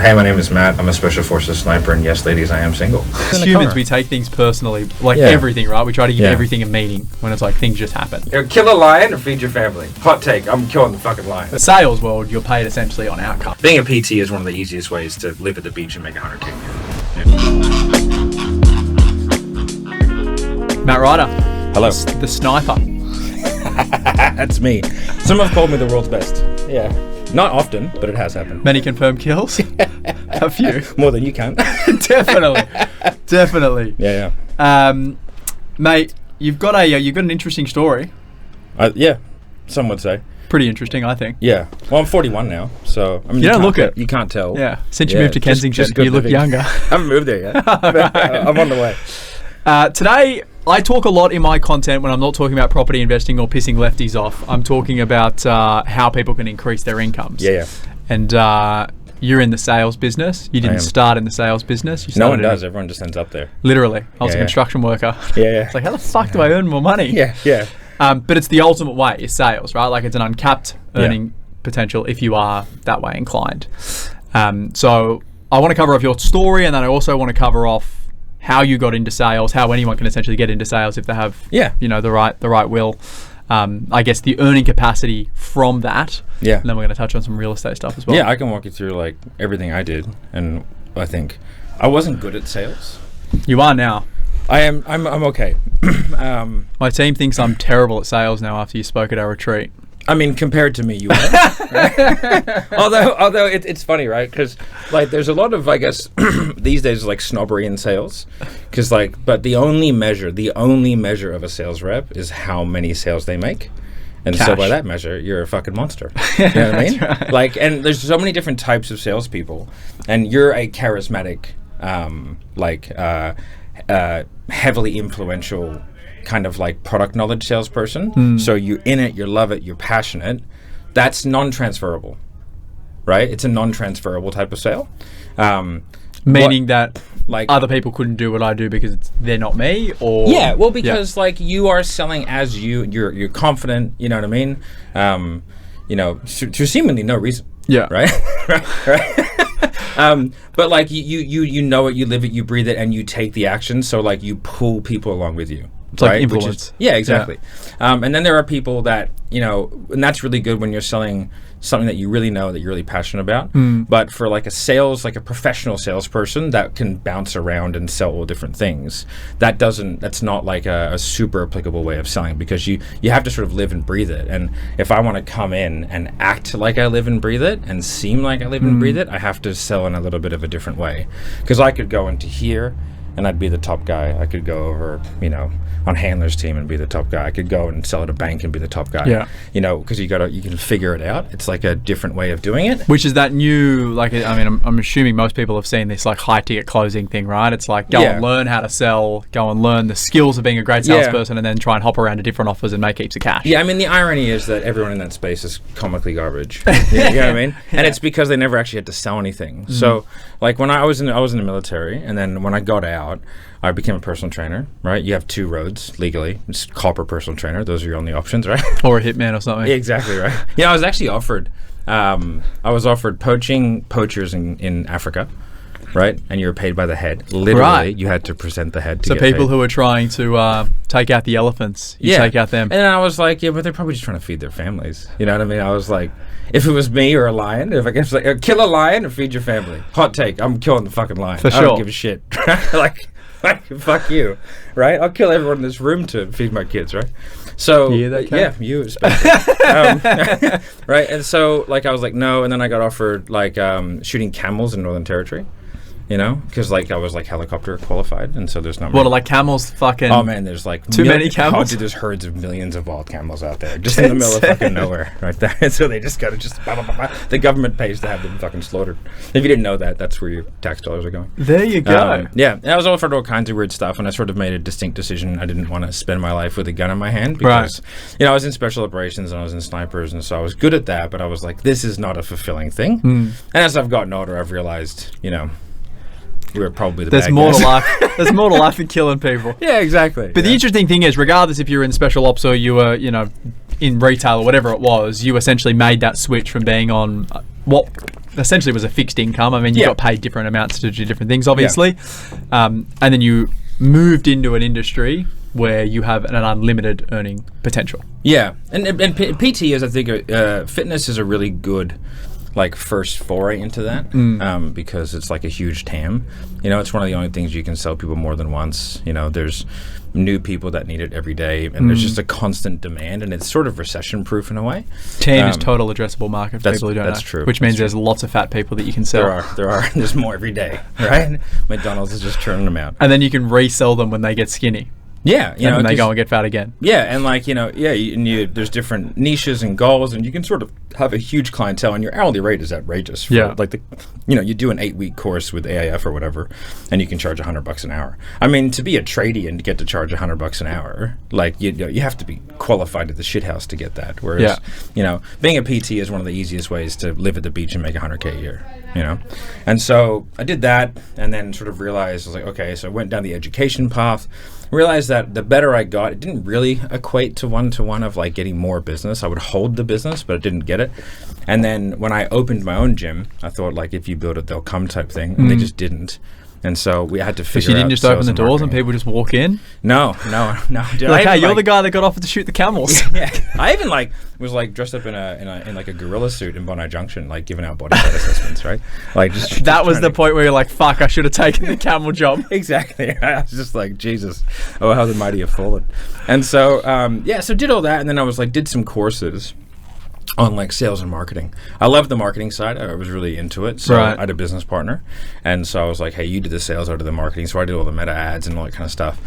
Hey, my name is Matt. I'm a Special Forces sniper, and yes, ladies, I am single. As humans, we take things personally, like everything, right? We try to give everything a meaning when it's like things just happen. Kill a lion or feed your family. Hot take, I'm killing the fucking lion. The sales world, you're paid essentially on outcome. Being a PT is one of the easiest ways to live at the beach and make $100K. Yeah. Matt Ryder. Hello. The sniper. That's me. Some have called me the world's best. Yeah. Not often, but it has happened. Many confirmed kills? A few. More than you can. Definitely. Yeah. Mate, you've got an interesting story. Yeah, some would say. Pretty interesting, I think. Yeah. Well, I'm 41 now, so I mean, you don't look it. You can't tell. Yeah. Since you moved to Kensington, you look younger. I haven't moved there yet. I'm on the way. Today, I talk a lot in my content when I'm not talking about property investing or pissing lefties off. I'm talking about how people can increase their incomes. Yeah. And you're in the sales business. You didn't start in the sales business. No one does. Everyone just ends up there. Literally. I was a construction worker. Yeah. It's like, how the fuck do I earn more money? Yeah. But it's the ultimate way, is sales, right? Like, it's an uncapped earning potential if you are that way inclined. So I want to cover off your story, and then I also want to cover off how you got into sales, how anyone can essentially get into sales if they have, the right will. I guess the earning capacity from that. Yeah. And then we're going to touch on some real estate stuff as well. Yeah, I can walk you through like everything I did, and I think I wasn't good at sales. You are now. I am. I'm okay. My team thinks I'm terrible at sales now after you spoke at our retreat. I mean, compared to me, you are. Right? although it's funny, right? Because like there's a lot of, I guess, these days like snobbery in sales. Because but the only measure of a sales rep is how many sales they make. And so by that measure, you're a fucking monster. You know what I mean? Right. Like, and there's so many different types of salespeople, and you're a charismatic, heavily influential kind of like product knowledge salesperson. So you're in it, you love it, you're passionate. That's non-transferable, right? It's a non-transferable type of sale. Meaning that like other people couldn't do what I do because they're not me, or because like you are selling as you're confident. You know what I mean? To seemingly no reason. Yeah. Right. Right. But like you know it, you live it, you breathe it, and you take the action. So like you pull people along with you. It's like influence. Exactly. Yeah. And then there are people that, and that's really good when you're selling something that you really know, that you're really passionate about. But for like a professional salesperson that can bounce around and sell all different things, that's not like a super applicable way of selling, because you have to sort of live and breathe it. And if I want to come in and act like I live and breathe it and seem like I live and breathe it, I have to sell in a little bit of a different way. Because I could go into here and I'd be the top guy. I could go over, on Handler's team and be the top guy. I could go and sell at a bank and be the top guy. Yeah. Because you can figure it out. It's like a different way of doing it. Which is that new, I'm assuming most people have seen this like high ticket closing thing, right? It's like go and learn how to sell, go and learn the skills of being a great salesperson, and then try and hop around to different offers and make heaps of cash. Yeah, I mean, the irony is that everyone in that space is comically garbage. You know what I mean? And it's because they never actually had to sell anything. So like when I was in the military, and then when I got out, I became a personal trainer, right? You have two roads legally. It's cop or personal trainer. Those are your only options, right? Or a hitman or something. Exactly, right. I was actually offered, poachers in Africa, right? And you were paid by the head. Literally, you had to present the head to get people paid. Who are trying to take out the elephants, you take out them. And then I was like, but they're probably just trying to feed their families. You know what I mean? I was like, if it was me or a lion, if I guess like kill a lion or feed your family. Hot take, I'm killing the fucking lion. For sure. I don't give a shit. Like, fuck you, right? I'll kill everyone in this room to feed my kids, right? So you especially. Right? And so like I was like no, and then I got offered like shooting camels in Northern Territory. Because like I was like helicopter qualified, and so there's not. What are like camels? Fucking. Oh man, there's like too many camels. Oh, dude, there's herds of millions of wild camels out there, just in the middle of fucking nowhere, right there. And so they just gotta the government pays to have them fucking slaughtered. If you didn't know that, that's where your tax dollars are going. There you go. And I was offered all kinds of weird stuff, and I sort of made a distinct decision. I didn't want to spend my life with a gun in my hand because, I was in special operations and I was in snipers, and so I was good at that. But I was like, this is not a fulfilling thing. And as I've gotten older, I've realized, we were probably the bad guys. There's more to life than killing people. Yeah, exactly. But the interesting thing is, regardless if you're in special ops or you were, in retail or whatever it was, you essentially made that switch from being on what essentially was a fixed income. I mean, you got paid different amounts to do different things, obviously. And then you moved into an industry where you have an unlimited earning potential. Yeah, and PT is, I think, fitness is a really good like first foray into that because it's like a huge TAM. You know, it's one of the only things you can sell people more than once. You know, there's new people that need it every day, and there's just a constant demand, and it's sort of recession-proof in a way. TAM is total addressable market for people who don't know. That's true. Which means there's lots of fat people that you can sell. There are. There's more every day, right? McDonald's is just churning them out. And then you can resell them when they get skinny. Yeah, and they go and get fat again. Yeah, and like, there's different niches and goals, and you can sort of have a huge clientele, and your hourly rate is outrageous. For like you do an 8-week course with AIF or whatever, and you can charge $100 an hour. I mean, to be a tradie and get to charge $100 an hour, like you have to be qualified at the shithouse to get that. Whereas, being a PT is one of the easiest ways to live at the beach and make $100K a year. And so I did that, and then sort of realized, I was like, okay, so I went down the education path. Realized that the better I got, it didn't really equate to one of like getting more business. I would hold the business, but I didn't get it. And then when I opened my own gym, I thought like, if you build it, they'll come type thing, and they just didn't. And so we had to figure out. So you didn't just open the doors and people just walk in? No. Like, hey, you're the guy that got offered to shoot the camels. Yeah. I even was dressed up in like a gorilla suit in Bondi Junction, like giving out body fat assessments, right? Like that was the point where you're like, fuck, I should have taken the camel job. Exactly. I was just like, Jesus, oh, how the mighty have fallen. And so so did all that, and then I was like, did some courses on like sales and marketing. I loved the marketing side. I was really into it. So I had a business partner, and so I was like, hey, you do the sales, I do the marketing. So I did all the meta ads and all that kind of stuff.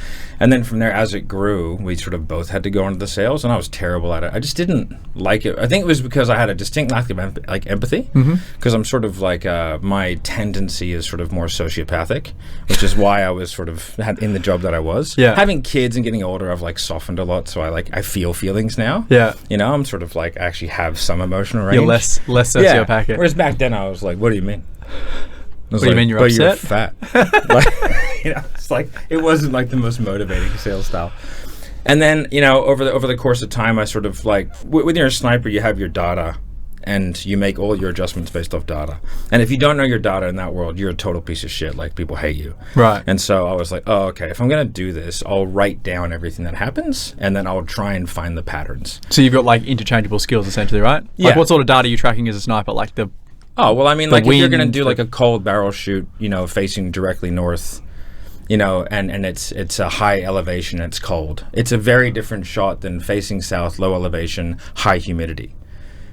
And then from there, as it grew, we sort of both had to go into the sales, and I was terrible at it. I just didn't like it. I think it was because I had a distinct lack of empathy, because I'm sort of like my tendency is sort of more sociopathic, which is why I was sort of in the job that I was. Having kids and getting older, I've like softened a lot, so I feel feelings now. I'm sort of like actually have some emotional range. You're less sociopathic. Whereas back then I was like, what do you mean? What do you mean you're upset? You're fat. It's like it wasn't like the most motivating sales style. And then over the course of time, I sort of like when you're a sniper, you have your data, and you make all your adjustments based off data. And if you don't know your data in that world, you're a total piece of shit. Like, people hate you. Right. And so I was like, oh, okay, if I'm going to do this, I'll write down everything that happens, and then I'll try and find the patterns. So you've got like interchangeable skills essentially, right? Yeah. Like, what sort of data are you tracking as a sniper? Like the like if you're going to do like a cold barrel shoot, facing directly north, and it's a high elevation, and it's cold. It's a very different shot than facing south, low elevation, high humidity.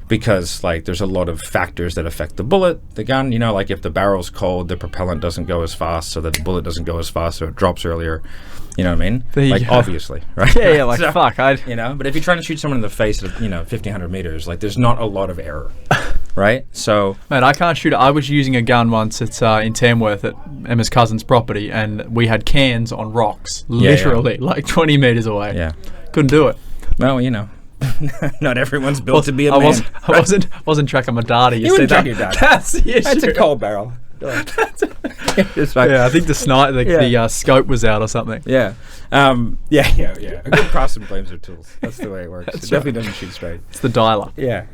Because like there's a lot of factors that affect the bullet, the gun, like if the barrel's cold, the propellant doesn't go as fast, so that the bullet doesn't go as fast, so it drops earlier. You know what I mean? Obviously, right? Yeah, like so, fuck. But if you're trying to shoot someone in the face at 1,500 meters, like there's not a lot of error, right? So, man, I can't shoot it. I was using a gun once. It's in Tamworth at Emma's cousin's property, and we had cans on rocks, literally like 20 meters away. Yeah, couldn't do it. Well, not everyone's built to be a man. I wasn't tracking my data. You wouldn't track your data. That's the issue. That's a cold barrel. I think the scope was out or something. Yeah. A good cross and flames are tools. That's the way it works. It definitely doesn't shoot straight. It's the dialer. Yeah.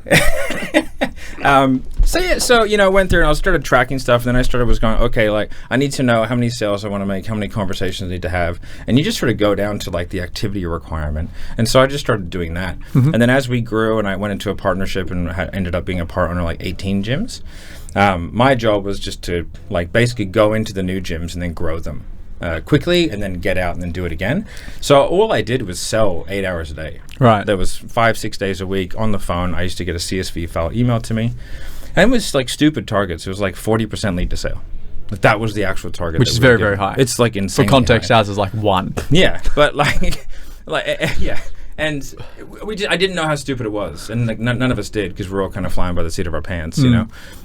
So went through and I started tracking stuff, and then I was going, okay, like I need to know how many sales I want to make, how many conversations I need to have, and you just sort of go down to like the activity requirement. And so I just started doing that. And then as we grew, and I went into a partnership and ended up being a part owner like 18 gyms. My job was just to like basically go into the new gyms and then grow them quickly, and then get out and then do it again. So all I did was sell 8 hours a day. Right. There was 5-6 days a week on the phone. I used to get a CSV file emailed to me, and it was like stupid targets. It was like 40% lead to sale. Like that was the actual target, which is very, very high. It's like insane. For context, ours is like 1. Yeah, but yeah. And I didn't know how stupid it was, and like none of us did, because we're all kind of flying by the seat of our pants,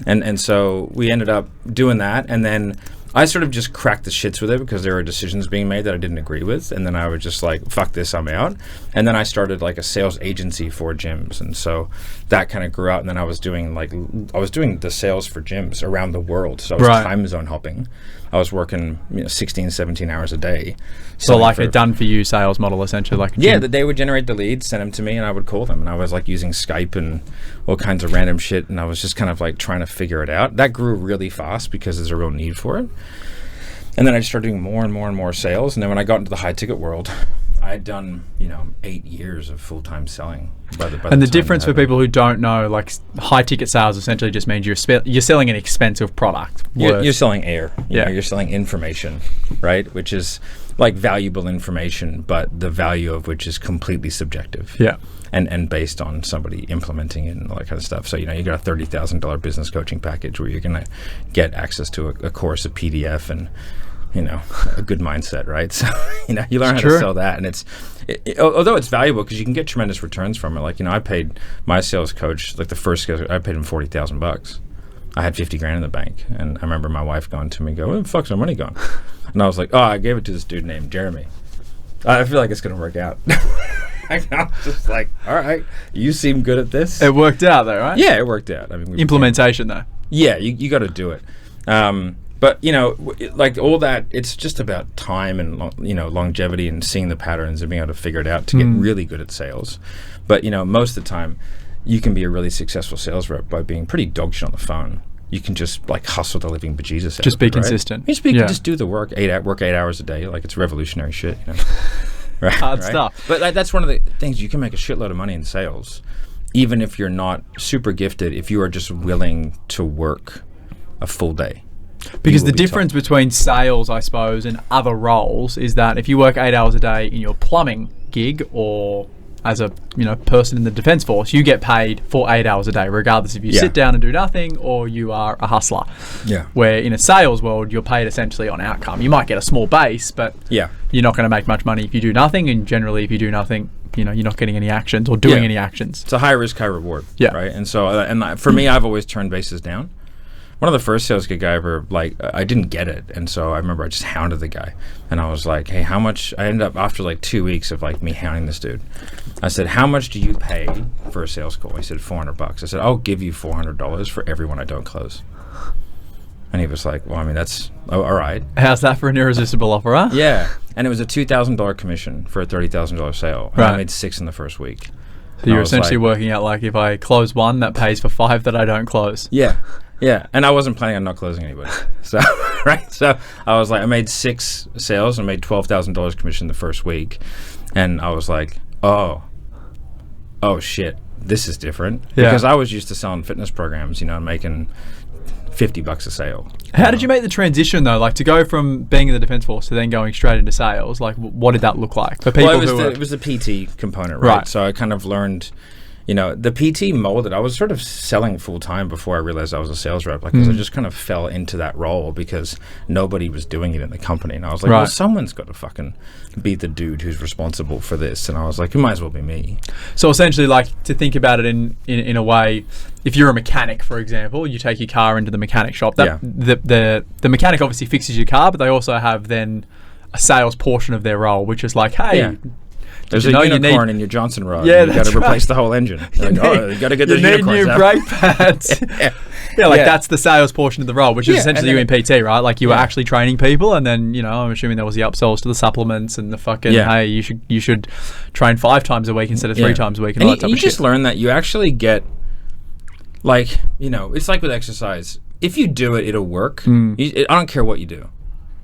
And so we ended up doing that, and then I sort of just cracked the shits with it because there were decisions being made that I didn't agree with, and then I was just like, fuck this, I'm out. And then I started like a sales agency for gyms, and so that kind of grew out, and then I was doing the sales for gyms around the world, so I was time zone hopping. I was working 16, 17 hours a day. So like a done-for-you sales model, essentially. Like that they would generate the leads, send them to me, and I would call them. And I was like using Skype and all kinds of random shit, and I was just kind of like trying to figure it out. That grew really fast because there's a real need for it. And then I just started doing more and more and more sales. And then when I got into the high-ticket world, I had done 8 years of full-time selling. And the difference for people who don't know, like high-ticket sales essentially just means you're selling an expensive product. You're selling air. You're selling information, right? Which is like valuable information, but the value of which is completely subjective. Yeah. And based on somebody implementing it and all that kind of stuff. So, you got a $30,000 business coaching package where you're going to get access to a course, a PDF, and a good mindset, right? So, you learn how to sell that, and although it's valuable because you can get tremendous returns from it. Like, I paid my sales coach, like the first sales, I paid him $40,000. I had $50,000 in the bank, and I remember my wife going to me, where the fuck's my money gone? And I was like, I gave it to this dude named Jeremy. I feel like it's going to work out. I was just like, all right, you seem good at this. It worked out though, right? Yeah, it worked out. I mean, implementation though. Yeah, you got to do it. But like all that, it's just about time and longevity and seeing the patterns and being able to figure it out to get really good at sales. But most of the time, you can be a really successful sales rep by being pretty dog shit on the phone. You can just like hustle the living bejesus out. Just be right? consistent. Just do the work. Work 8 hours a day. Like it's revolutionary shit. Right, hard stuff. But that's one of the things. You can make a shitload of money in sales, even if you're not super gifted. If you are just willing to work a full day. Because the difference between sales, I suppose, and other roles is that if you work 8 hours a day in your plumbing gig or as a person in the defence force, you get paid for 8 hours a day, regardless if you sit down and do nothing or you are a hustler. Yeah. Where in a sales world, you're paid essentially on outcome. You might get a small base, but you're not going to make much money if you do nothing. And generally, if you do nothing, you're not getting any actions or doing any actions. It's a high risk, high reward. Yeah. Right. And so, for me, I've always turned bases down. One of the first sales gig I ever, I didn't get it. And so I remember I just hounded the guy. And I was like, hey, how much? I ended up, after 2 weeks of me hounding this dude, I said, how much do you pay for a sales call? He said, $400. I said, I'll give you $400 for everyone I don't close. And he was like, well, I mean, that's, all right. How's that for an irresistible offer, huh? Yeah. And it was a $2,000 commission for a $30,000 sale. And I made 6 in the first week. So you're essentially working out, if I close one, that pays for 5 that I don't close. Yeah. Yeah, and I wasn't planning on not closing anybody. So, right? So I was like, I made 6 sales and made $12,000 commission the first week. And I was like, oh shit, this is different. Yeah. Because I was used to selling fitness programs, making $50 a sale. How did you make the transition though? To go from being in the defence force to then going straight into sales, what did that look like for people it was the PT component, right? So I kind of learned... the PT molded. I was sort of selling full time before I realized I was a sales rep, because I just kind of fell into that role because nobody was doing it in the company. And I was like, well, someone's got to fucking be the dude who's responsible for this. And I was like, it might as well be me. So essentially, to think about it in a way, if you're a mechanic, for example, you take your car into the mechanic shop. The mechanic obviously fixes your car, but they also have then a sales portion of their role, which is hey. Yeah. There's a unicorn in your Johnson rod. Yeah, you got to replace the whole engine. You got to get those unicorns out. You need new brake pads. That's the sales portion of the role, which is essentially you in PT, right? You were actually training people, and then I'm assuming there was the upsells to the supplements and the fucking hey, you should train 5 times a week instead of 3 times a week, and all that type of shit. You just learn that you actually get it's like with exercise. If you do it, it'll work. I don't care what you do.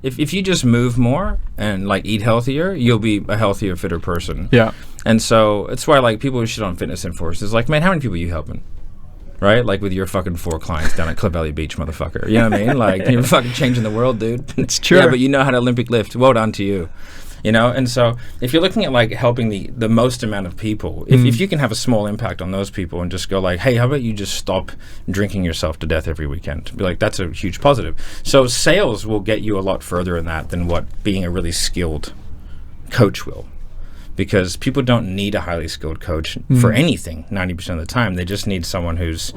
If you just move more and eat healthier, you'll be a healthier, fitter person. Yeah. And so it's why people who shit on fitness enforcers man, how many people are you helping? Right? With your fucking 4 clients down at Cliff Valley Beach, motherfucker. You know what I mean? You're fucking changing the world, dude. It's true. Yeah, but you know how to Olympic lift. Well done to you. And so if you're looking at helping the most amount of people, if you can have a small impact on those people and just go hey, how about you just stop drinking yourself to death every weekend? Be that's a huge positive. So sales will get you a lot further in that than what being a really skilled coach will. Because people don't need a highly skilled coach for anything 90% of the time. They just need someone who's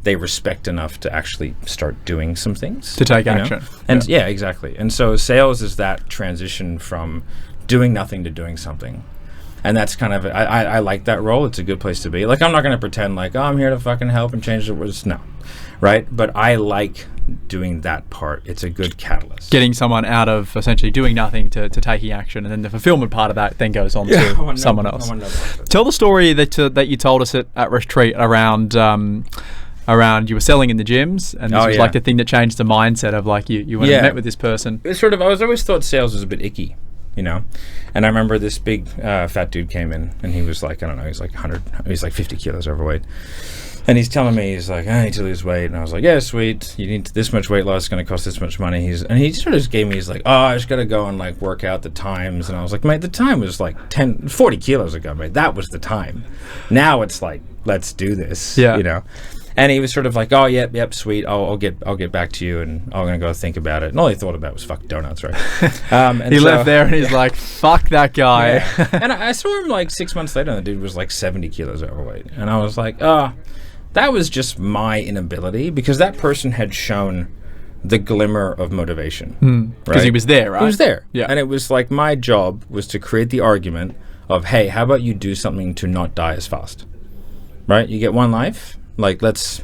they respect enough to actually start doing some things. To take you know? action. And yeah, exactly. And so sales is that transition from doing nothing to doing something. And that's kind of, I like that role. It's a good place to be. Like, I'm not going to pretend like, oh, I'm here to fucking help and change the world. No. Right? But I like doing that part. It's a good catalyst. Getting someone out of essentially doing nothing to taking action, and then the fulfillment part of that then goes on to someone else. Tell the story that you told us at retreat around you were selling in the gyms, and this was like the thing that changed the mindset of like you went and met with this person. It's sort of, I was always thought sales was a bit icky, you know. And I remember this big fat dude came in, and he was like, I don't know, he's like 50 kilos overweight. And he's telling me, he's like, I need to lose weight. And I was like, yeah, sweet. You need this much weight loss. It's going to cost this much money. And he sort of just gave me, he's like, oh, I just got to go and like work out the times. And I was like, mate, the time was like 40 kilos ago, mate. That was the time. Now it's like, let's do this, you know. And he was sort of like, oh, yep, sweet. I'll get back to you, and I'm going to go think about it. And all he thought about was fuck donuts, right? And he left there and he's like, fuck that guy. Yeah. And I saw him like 6 months later, and the dude was like 70 kilos overweight. And I was like, oh, that was just my inability, because that person had shown the glimmer of motivation. Because he was there, right? He was there. Yeah. And it was like, my job was to create the argument of, hey, how about you do something to not die as fast? Right? You get one life. Like, let's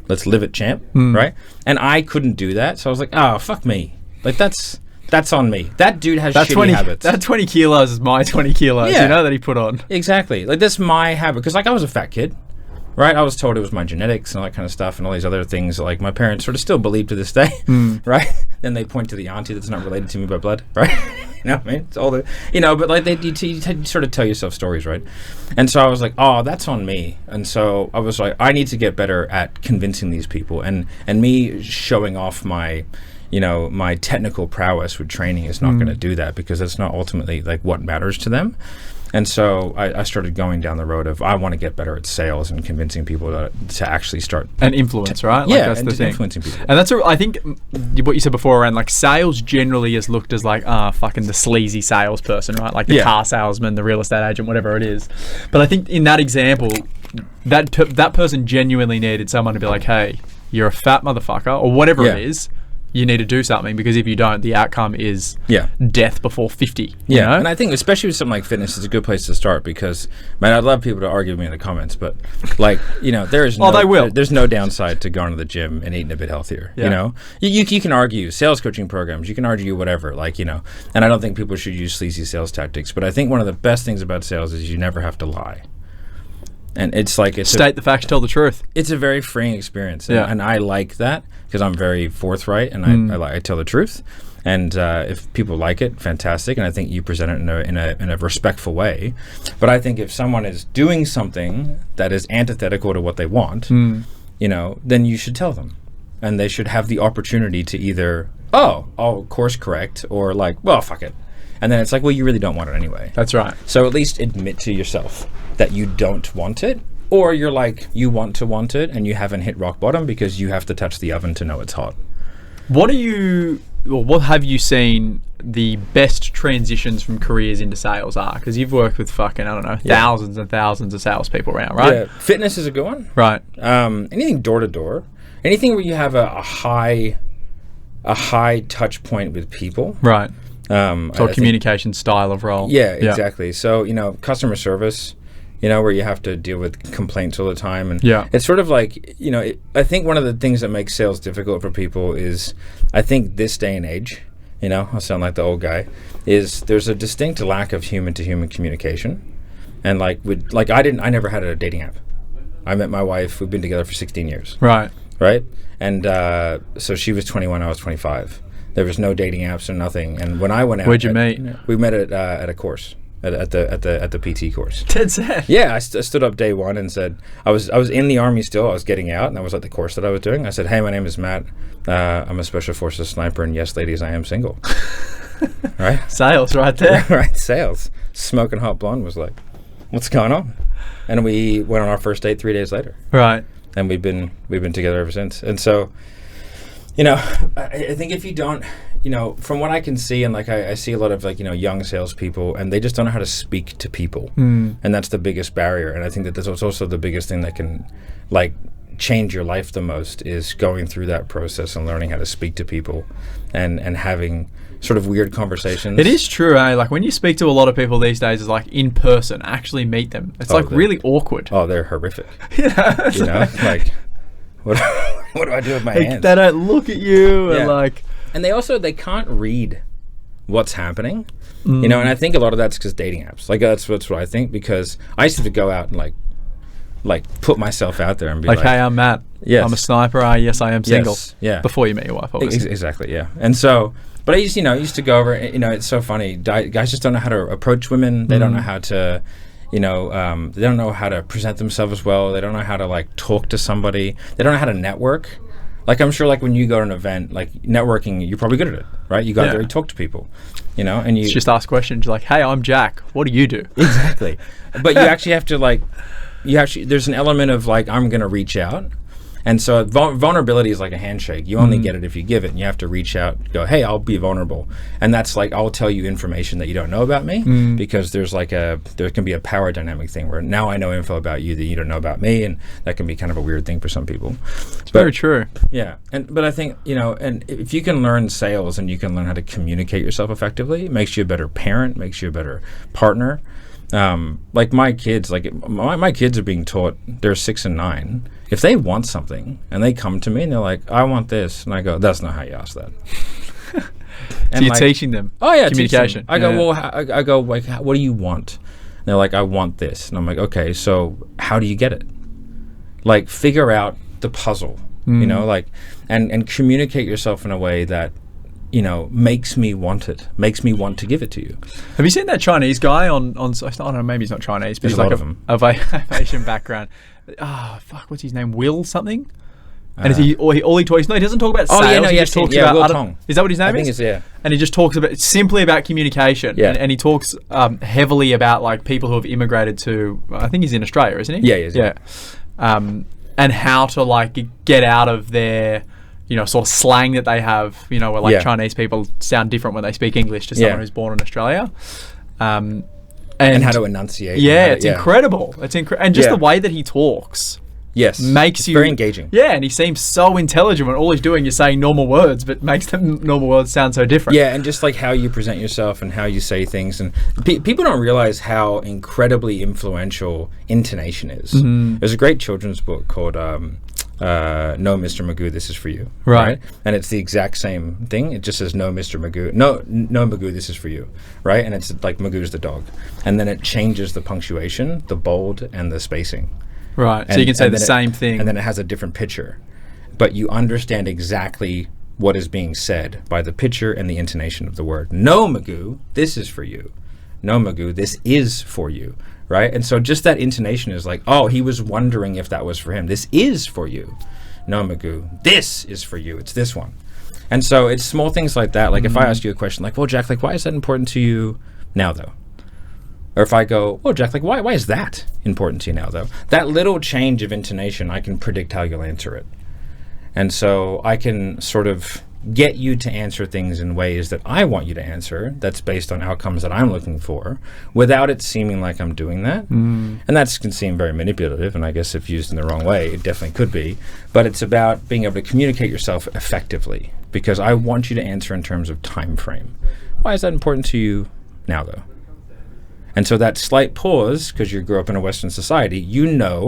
live it, champ, right? And I couldn't do that, so I was like, oh, fuck me. Like, that's on me. That dude has shitty habits. That 20 kilos is my 20 kilos, you know, that he put on. Exactly. Like, that's my habit. Because, like, I was a fat kid, right? I was told it was my genetics and all that kind of stuff and all these other things that, like, my parents sort of still believe to this day, right? Then they point to the auntie that's not related to me by blood, right? You know what I mean? It's all the, you know, but like you sort of tell yourself stories, right? And so I was like, oh, that's on me. And so I was like, I need to get better at convincing these people, and me showing off my, you know, my technical prowess with training is not going to do that, because it's not ultimately like what matters to them. And so I started going down the road of, I want to get better at sales and convincing people to actually start. And influence, right? Like, that's the thing. Influencing people. And that's, I think, what you said before around, like, sales generally is looked as like, fucking the sleazy salesperson, right? Like the car salesman, the real estate agent, whatever it is. But I think in that example, that person genuinely needed someone to be like, hey, you're a fat motherfucker, or whatever it is. You need to do something, because if you don't, the outcome is death before 50. You know? And I think especially with something like fitness, it's a good place to start, because, man, I'd love people to argue with me in the comments, but like, you know, there is they will. There's no downside to going to the gym and eating a bit healthier. You know, you can argue sales coaching programs, you can argue whatever, like, you know, and I don't think people should use sleazy sales tactics, but I think one of the best things about sales is you never have to lie. And it's like, state the facts, tell the truth. It's a very freeing experience, and I like that, because I'm very forthright, and I tell the truth. And if people like it, fantastic. And I think you present it in a respectful way. But I think if someone is doing something that is antithetical to what they want, you know, then you should tell them, and they should have the opportunity to either I'll course correct, or like, well, fuck it. And then it's like, well, you really don't want it anyway. That's right. So at least admit to yourself that you don't want it, or you're like, you want it and you haven't hit rock bottom because you have to touch the oven to know it's hot. What have you seen the best transitions from careers into sales are? Because you've worked with fucking, I don't know, thousands and thousands of salespeople around, right? Yeah, fitness is a good one. Right. Anything door to door, anything where you have a high touch point with people. Right. So communication style of role. Yeah, exactly. So, you know, customer service, you know, where you have to deal with complaints all the time. And it's sort of like, you know, I think one of the things that makes sales difficult for people is, I think this day and age, you know, I'll sound like the old guy, is there's a distinct lack of human-to-human communication. And like, I never had a dating app. I met my wife, we've been together for 16 years. Right. And so she was 21, I was 25. There was no dating apps or nothing. And when I went out, where'd you meet? We met at a course, at the PT course. Dead set. Yeah, I stood up day one and said, I was in the Army still. I was getting out, and that was like the course that I was doing. I said, hey, my name is Matt. I'm a Special Forces sniper, and yes, ladies, I am single. Right? Sales right there. Right, sales. Smoking hot blonde was like, what's going on? And we went on our first date 3 days later. Right. And we've been together ever since. And so, you know, I think if you don't, you know, from what I can see, and like I see a lot of like, you know, young salespeople, and they just don't know how to speak to people. And that's the biggest barrier. And I think that that's also the biggest thing that can like change your life the most is going through that process and learning how to speak to people and having sort of weird conversations. It is true, eh? Like when you speak to a lot of people these days, it's like in person, actually meet them. It's like really awkward. Oh, they're horrific. Yeah. You know, like what do I do with my hands? They don't look at you and they can't read what's happening. You know, and I think a lot of that's because dating apps. Like that's what I think, because I used to go out and like put myself out there and be like, hey, I'm Matt. Yes. I'm a sniper. Yes, I am single. Yes. Yeah. Before you meet your wife, obviously. Exactly. Yeah. And so, but I used to go over. It's so funny. Guys just don't know how to approach women. They don't know how to, they don't know how to present themselves well. They don't know how to like talk to somebody. They don't know how to network. Like I'm sure, like when you go to an event, like networking, you're probably good at it, right? You go out there, you talk to people, and you just ask questions like, "Hey, I'm Jack. What do you do?" Exactly. But you actually have to there's an element of like, I'm going to reach out. And so vulnerability is like a handshake. You only get it if you give it, and you have to reach out, go, hey, I'll be vulnerable. And that's like, I'll tell you information that you don't know about me, because there can be a power dynamic thing where now I know info about you that you don't know about me, and that can be kind of a weird thing for some people. It's very true. Yeah. But I think, and if you can learn sales and you can learn how to communicate yourself effectively, it makes you a better parent, makes you a better partner. Like my kids, my kids are being taught, they're 6 and 9. If they want something and they come to me and they're like, I want this, and I go, that's not how you ask that. So you're teaching them communication. I go, what do you want? And they're like, I want this. And I'm like, okay, so how do you get it? Like, figure out the puzzle, and communicate yourself in a way that, makes me want it, makes me want to give it to you. Have you seen that Chinese guy on I don't know, maybe he's not Chinese, but he's like of Asian background. What's his name? Will something? And he talks. No, he doesn't talk about sales. He just talks about. Will Tong. Is that what his name is? I think it's, yeah. And he just talks simply about communication. Yeah. And he talks heavily about like people who have immigrated to. I think he's in Australia, isn't he? Yeah, he is. Yeah. And how to like get out of their, sort of slang that they have. Where Chinese people sound different when they speak English to someone who's born in Australia. And how to enunciate. It's incredible. It's and just the way that he talks. Yes, makes you very engaging. Yeah, and he seems so intelligent when all he's doing is saying normal words, but makes the normal words sound so different. Yeah, and just like how you present yourself and how you say things, and people don't realize how incredibly influential intonation is. There's a great children's book called No, Mr. Magoo, This Is For You. Right. And it's the exact same thing. It just says, no, Mr. Magoo. No, Magoo, this is for you. Right? And it's like Magoo's the dog. And then it changes the punctuation, the bold, and the spacing. Right. So you can say the same thing. And then it has a different picture. But you understand exactly what is being said by the picture and the intonation of the word. No, Magoo, this is for you. No, Magoo, this is for you. Right? And so just that intonation is like, oh, he was wondering if that was for him. This is for you. No, Magoo, this is for you. It's this one. And so it's small things like that. Like if I ask you a question like, well, Jack, like, why is that important to you now, though? Or if I go, oh, Jack, like, why is that important to you now, though? That little change of intonation, I can predict how you'll answer it. And so I can sort of get you to answer things in ways that I want you to answer, that's based on outcomes that I'm looking for, without it seeming like I'm doing that. And that can seem very manipulative, and I guess if used in the wrong way, it definitely could be. But it's about being able to communicate yourself effectively, because I want you to answer in terms of time frame. Why is that important to you now, though? And so that slight pause, because you grew up in a Western society,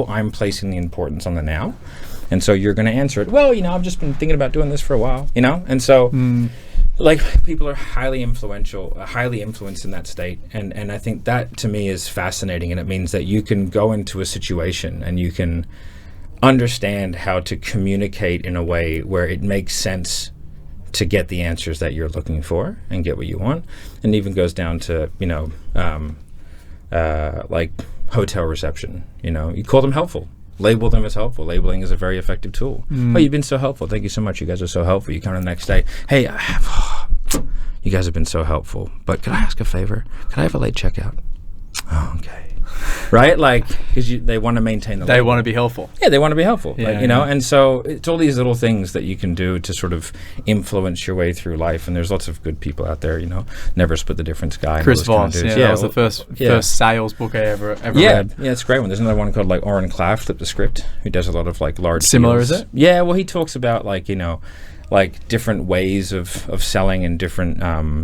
I'm placing the importance on the now. And so you're going to answer it, well, I've just been thinking about doing this for a while, And so, like, people are highly influenced in that state. And I think that, to me, is fascinating. And it means that you can go into a situation and you can understand how to communicate in a way where it makes sense to get the answers that you're looking for and get what you want. And it even goes down to, like hotel reception, you call them helpful. Label them as helpful. Labeling is a very effective tool. Oh, you've been so helpful. Thank you so much. You guys are so helpful. You come in the next day. Hey, you guys have been so helpful. But could I ask a favor? Could I have a late checkout? Oh, okay. right? Like, because they want to maintain the They label. want to be helpful. Yeah, they want to be helpful, Yeah, like, you know, and so it's all these little things that you can do to sort of influence your way through life. And there's lots of good people out there, you know, Never Split the Difference guy. and Chris all those kind of Voss, dudes. that was the first sales book I ever read. Yeah, it's a great one. There's another one called like Oren Klaff, Flip the Script, who does a lot of like large Similar, deals. is it? Yeah, well, he talks about like, you know, like different ways of selling and different,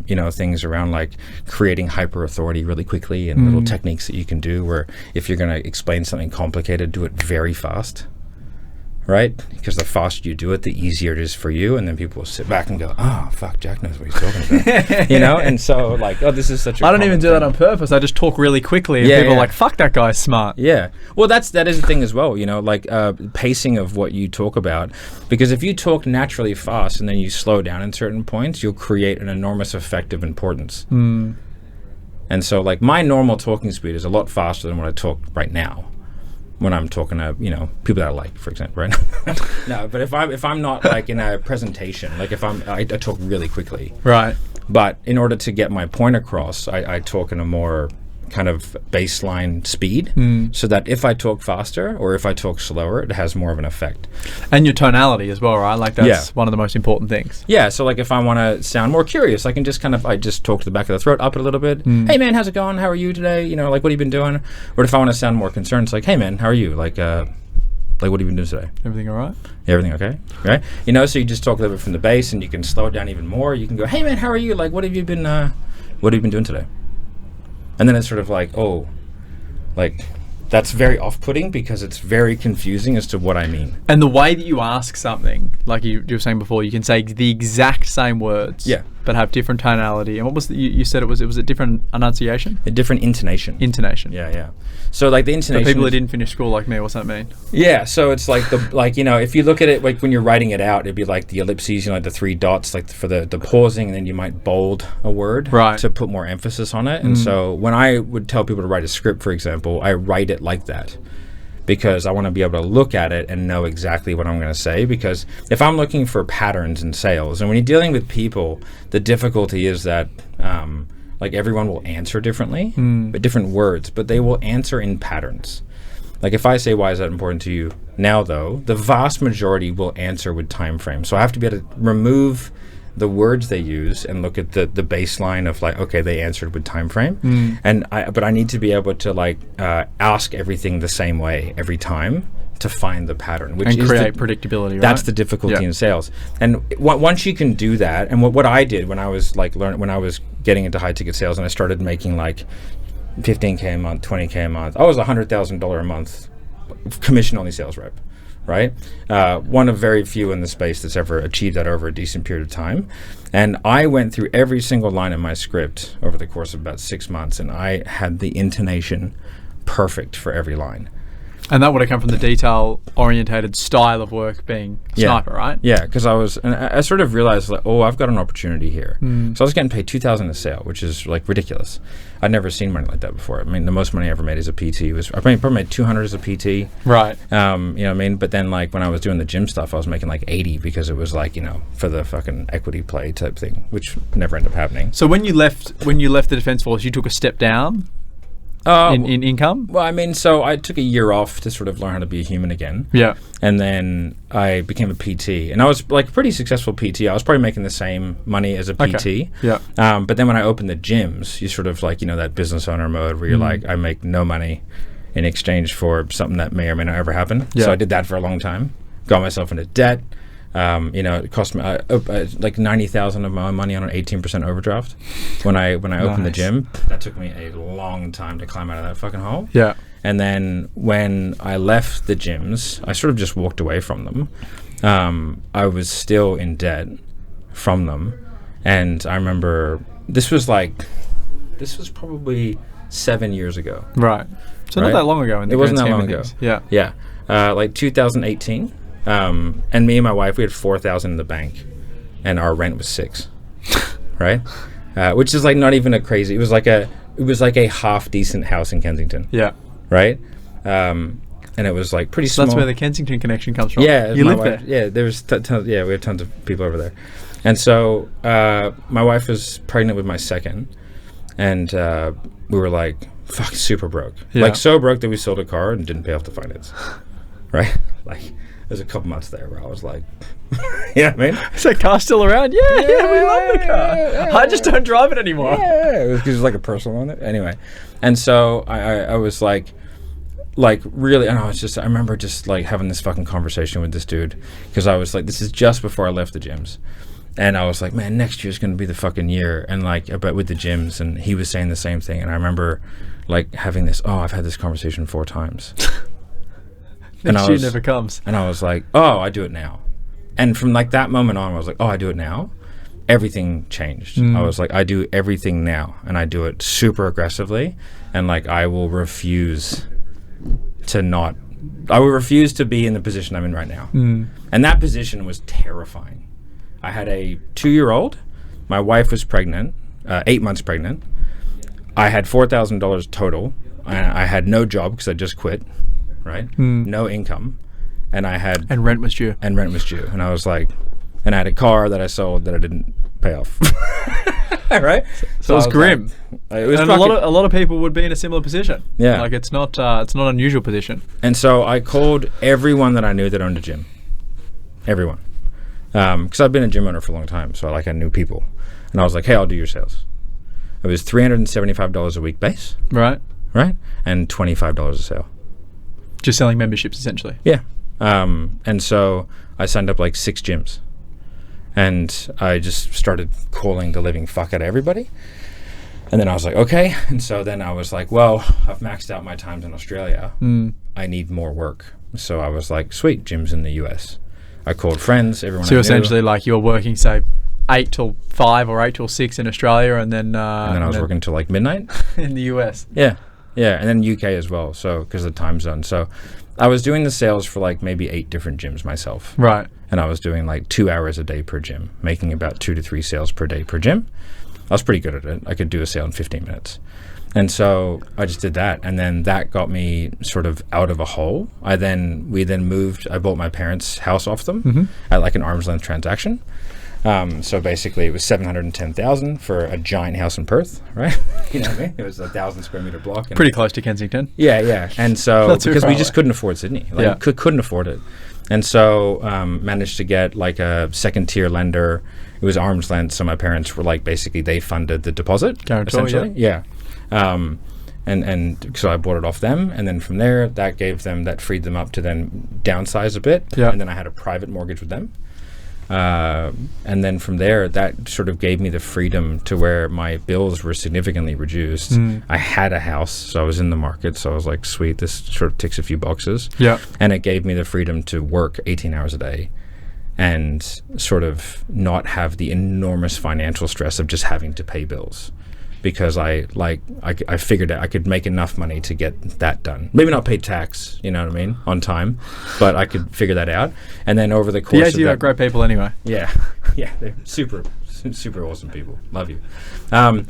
you know, things around like creating hyper authority really quickly and little techniques that you can do where if you're going to explain something complicated, do it very fast. Right? Because the faster you do it, the easier it is for you. And then people will sit back and go, oh, fuck, Jack knows what he's talking about. You know? And so, like, oh, this is such a I don't even do that on purpose. I just talk really quickly. And people are like, fuck, that guy's smart. Yeah. Well, that is the thing as well, you know, like pacing of what you talk about. Because if you talk naturally fast and then you slow down in certain points, you'll create an enormous effect of importance. And so, like, my normal talking speed is a lot faster than what I talk right now. When I'm talking to, you know, people that I like, for example, right? No, but if I'm not like in a presentation, like if I talk really quickly, right? But in order to get my point across, I talk in a more kind of baseline speed, so that if I talk faster or if I talk slower, it has more of an effect. And your tonality as well, right? Like that's one of the most important things. Yeah. So like if I want to sound more curious, I can just I just talk to the back of the throat up a little bit. Hey man, how's it going? How are you today? You know, like what have you been doing? Or if I want to sound more concerned, it's like, hey man, how are you? Like what have you been doing today? Everything all right? Everything okay? Right? You know, so you just talk a little bit from the base and you can slow it down even more. You can go, hey man, how are you? Like what have you been doing today? And then it's sort of like, oh, like that's very off-putting because it's very confusing as to what I mean. And the way that you ask something, like you were saying before, you can say the exact same words, but have different tonality. And what was you said it was a different enunciation? A different intonation. Intonation. Yeah. So like the intonation. For people that didn't finish school like me, what's that mean? Yeah, so it's like like, you know, if you look at it like when you're writing it out, it'd be like the ellipses, you know, like the three dots, like for the pausing, and then you might bold a word to put more emphasis on it. And so when I would tell people to write a script, for example, I write it like that because I want to be able to look at it and know exactly what I'm going to say. Because if I'm looking for patterns in sales, and when you're dealing with people, the difficulty is that like everyone will answer differently, but different words, but they will answer in patterns. Like if I say, why is that important to you now, though, the vast majority will answer with time frame. So I have to be able to remove the words they use and look at the baseline of like, okay, they answered with time frame. But I need to be able to like ask everything the same way every time to find the pattern, which and create predictability. Right? That's the difficulty in sales. And once you can do that, and what I did when I was like when I was getting into high ticket sales and I started making like $15K a month, $20K a month, I was $100,000 a month commission only sales rep. Right? One of very few in the space that's ever achieved that over a decent period of time. And I went through every single line in my script over the course of about 6 months, and I had the intonation perfect for every line. And that would have come from the detail-orientated style of work being sniper, right? Yeah, because I sort of realized, like, oh, I've got an opportunity here. So I was getting paid $2,000 a sale, which is like ridiculous. I'd never seen money like that before. I mean, the most money I ever made as a PT was, I probably made $200 as a PT. Right. You know what I mean? But then, like, when I was doing the gym stuff, I was making like 80 because it was like, you know, for the fucking equity play type thing, which never ended up happening. So when you left the Defence Force, you took a step down in income? Well, I mean, so I took a year off to sort of learn how to be a human again. Yeah. And then I became a PT. And I was like a pretty successful PT. I was probably making the same money as a PT. Okay. Yeah. But then when I opened the gyms, you sort of like, you know, that business owner mode where you're like, I make no money in exchange for something that may or may not ever happen. Yeah. So I did that for a long time. Got myself into debt. You know, it cost me like $90,000 of my own money on an 18% overdraft when I opened the gym. That took me a long time to climb out of that fucking hole. Yeah. And then when I left the gyms, I sort of just walked away from them. I was still in debt from them, and I remember this was probably 7 years ago. Right. So not that long ago. It wasn't that long ago. Yeah. Yeah. Like 2018. And me and my wife, we had $4,000 in the bank, and our rent was $6,000, right? Which is like not even a crazy. It was like a half decent house in Kensington. Yeah. Right. And it was like pretty small. That's where the Kensington connection comes from. Yeah, you live there. Yeah, there's we had tons of people over there, and so my wife was pregnant with my second, And we were like, fuck, super broke. Yeah. Like, so broke that we sold a car and didn't pay off the finance. Right? Like, there's a couple months there where I was like, yeah, I mean, Is that car still around? Yeah, we love the car. yeah. I just don't drive it anymore. Yeah, it was like a personal on it. Anyway, and so I was like really, and I remember just like having this fucking conversation with this dude, because I was like, this is just before I left the gyms. And I was like, man, next year's going to be the fucking year. And like, but with the gyms, and he was saying the same thing. And I remember like having this, I've had this conversation 4 times. Next year never comes. And I was like, I do it now. And from like that moment on, I was like, I do it now. Everything changed. I was like, I do everything now, and I do it super aggressively. And like, I will refuse to be in the position I'm in right now. And that position was terrifying. I had a 2-year-old. My wife was pregnant, 8 months pregnant. I had $4,000 total. I had no job because I just quit, right? No income. And rent was due. And I was like, and I had a car that I sold that I didn't pay off. Right? So it was grim. Like, it was and a lot of people would be in a similar position. Yeah. Like, it's not an unusual position. And so I called everyone that I knew that owned a gym. Everyone. Because I've been a gym owner for a long time, so I knew people. And I was like, hey, I'll do your sales. It was $375 a week base. Right. And $25 a sale. Just selling memberships, essentially. Yeah. And so I signed up like 6 gyms. And I just started calling the living fuck out of everybody. And then I was like, okay. And so then I was like, well, I've maxed out my times in Australia. I need more work. So I was like, sweet, gyms in the US. I called friends, everyone I knew. So essentially, like, you're working, say, 8 till 5 or 8 till 6 in Australia, and then I was working till like midnight in the US. Yeah, and then UK as well. So because of the time zone. So I was doing the sales for like maybe 8 different gyms myself. Right. And I was doing like 2 hours a day per gym, making about 2 to 3 sales per day per gym. I was pretty good at it. I could do a sale in 15 minutes. And so I just did that, and then that got me sort of out of a hole. We then moved. I bought my parents' house off them at like an arm's length transaction. So basically, it was $710,000 for a giant house in Perth, right? You know what I mean? It was a 1,000 square meter block. Pretty close to Kensington. Yeah. And so because we just couldn't afford Sydney, couldn't afford it, and so managed to get like a second tier lender. It was arm's length, so my parents were like basically they funded the deposit, guarantor, essentially. Yeah. And so I bought it off them, and then from there that freed them up to then downsize a bit. Yeah. And then I had a private mortgage with them. And then from there, that sort of gave me the freedom to where my bills were significantly reduced. I had a house, so I was in the market, so I was like, sweet, this sort of ticks a few boxes. Yeah. And it gave me the freedom to work 18 hours a day and sort of not have the enormous financial stress of just having to pay bills. Because I figured out I could make enough money to get that done. Maybe not pay tax, you know what I mean, on time, but I could figure that out. And then over the course of that, are great people anyway. Yeah, they're super awesome people. Love you. And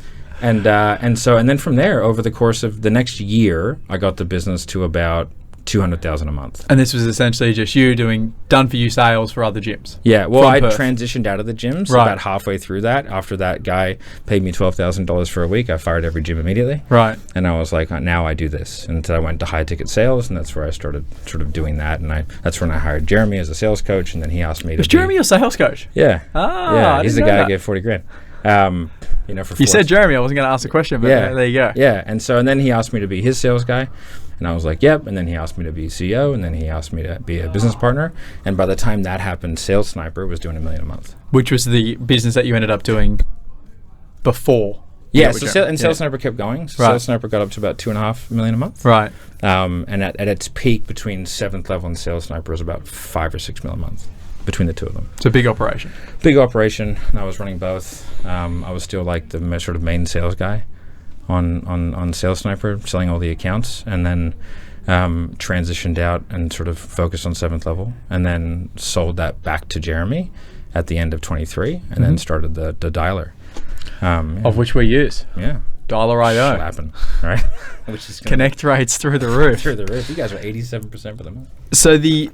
then from there, over the course of the next year, I got the business to about $200,000 a month. And this was essentially just you doing done-for-you sales for other gyms? Yeah, well, I transitioned out of the gyms about halfway through that. After that guy paid me $12,000 for a week, I fired every gym immediately. Right. And I was like, now I do this. And so I went to high-ticket sales, and that's where I started sort of doing that. And that's when I hired Jeremy as a sales coach, and then he asked me to Was Jeremy your sales coach? Yeah. Yeah, he's the guy I gave $40,000. You said Jeremy, I wasn't going to ask the question, but there you go. Yeah, and then he asked me to be his sales guy. And I was like, yep. And then he asked me to be CEO, and then he asked me to be a business partner. And by the time that happened, Sales Sniper was doing $1 million a month. Which was the business that you ended up doing before. Yeah, Sales Sniper kept going. So Sales Sniper got up to about $2.5 million a month. Right. And at its peak between 7th Level and Sales Sniper was about $5 or $6 million a month between the two of them. It's a big operation. Big operation. And I was running both. I was still like the sort of main sales guy on Sales Sniper, selling all the accounts, and then transitioned out and sort of focused on 7th Level, and then sold that back to Jeremy at the end of 23, and then started the dialer. Of which we use. Yeah. Dialer.io. Slapping, right? Which is Connect rates through the roof. Through the roof. You guys are 87% for the month. So the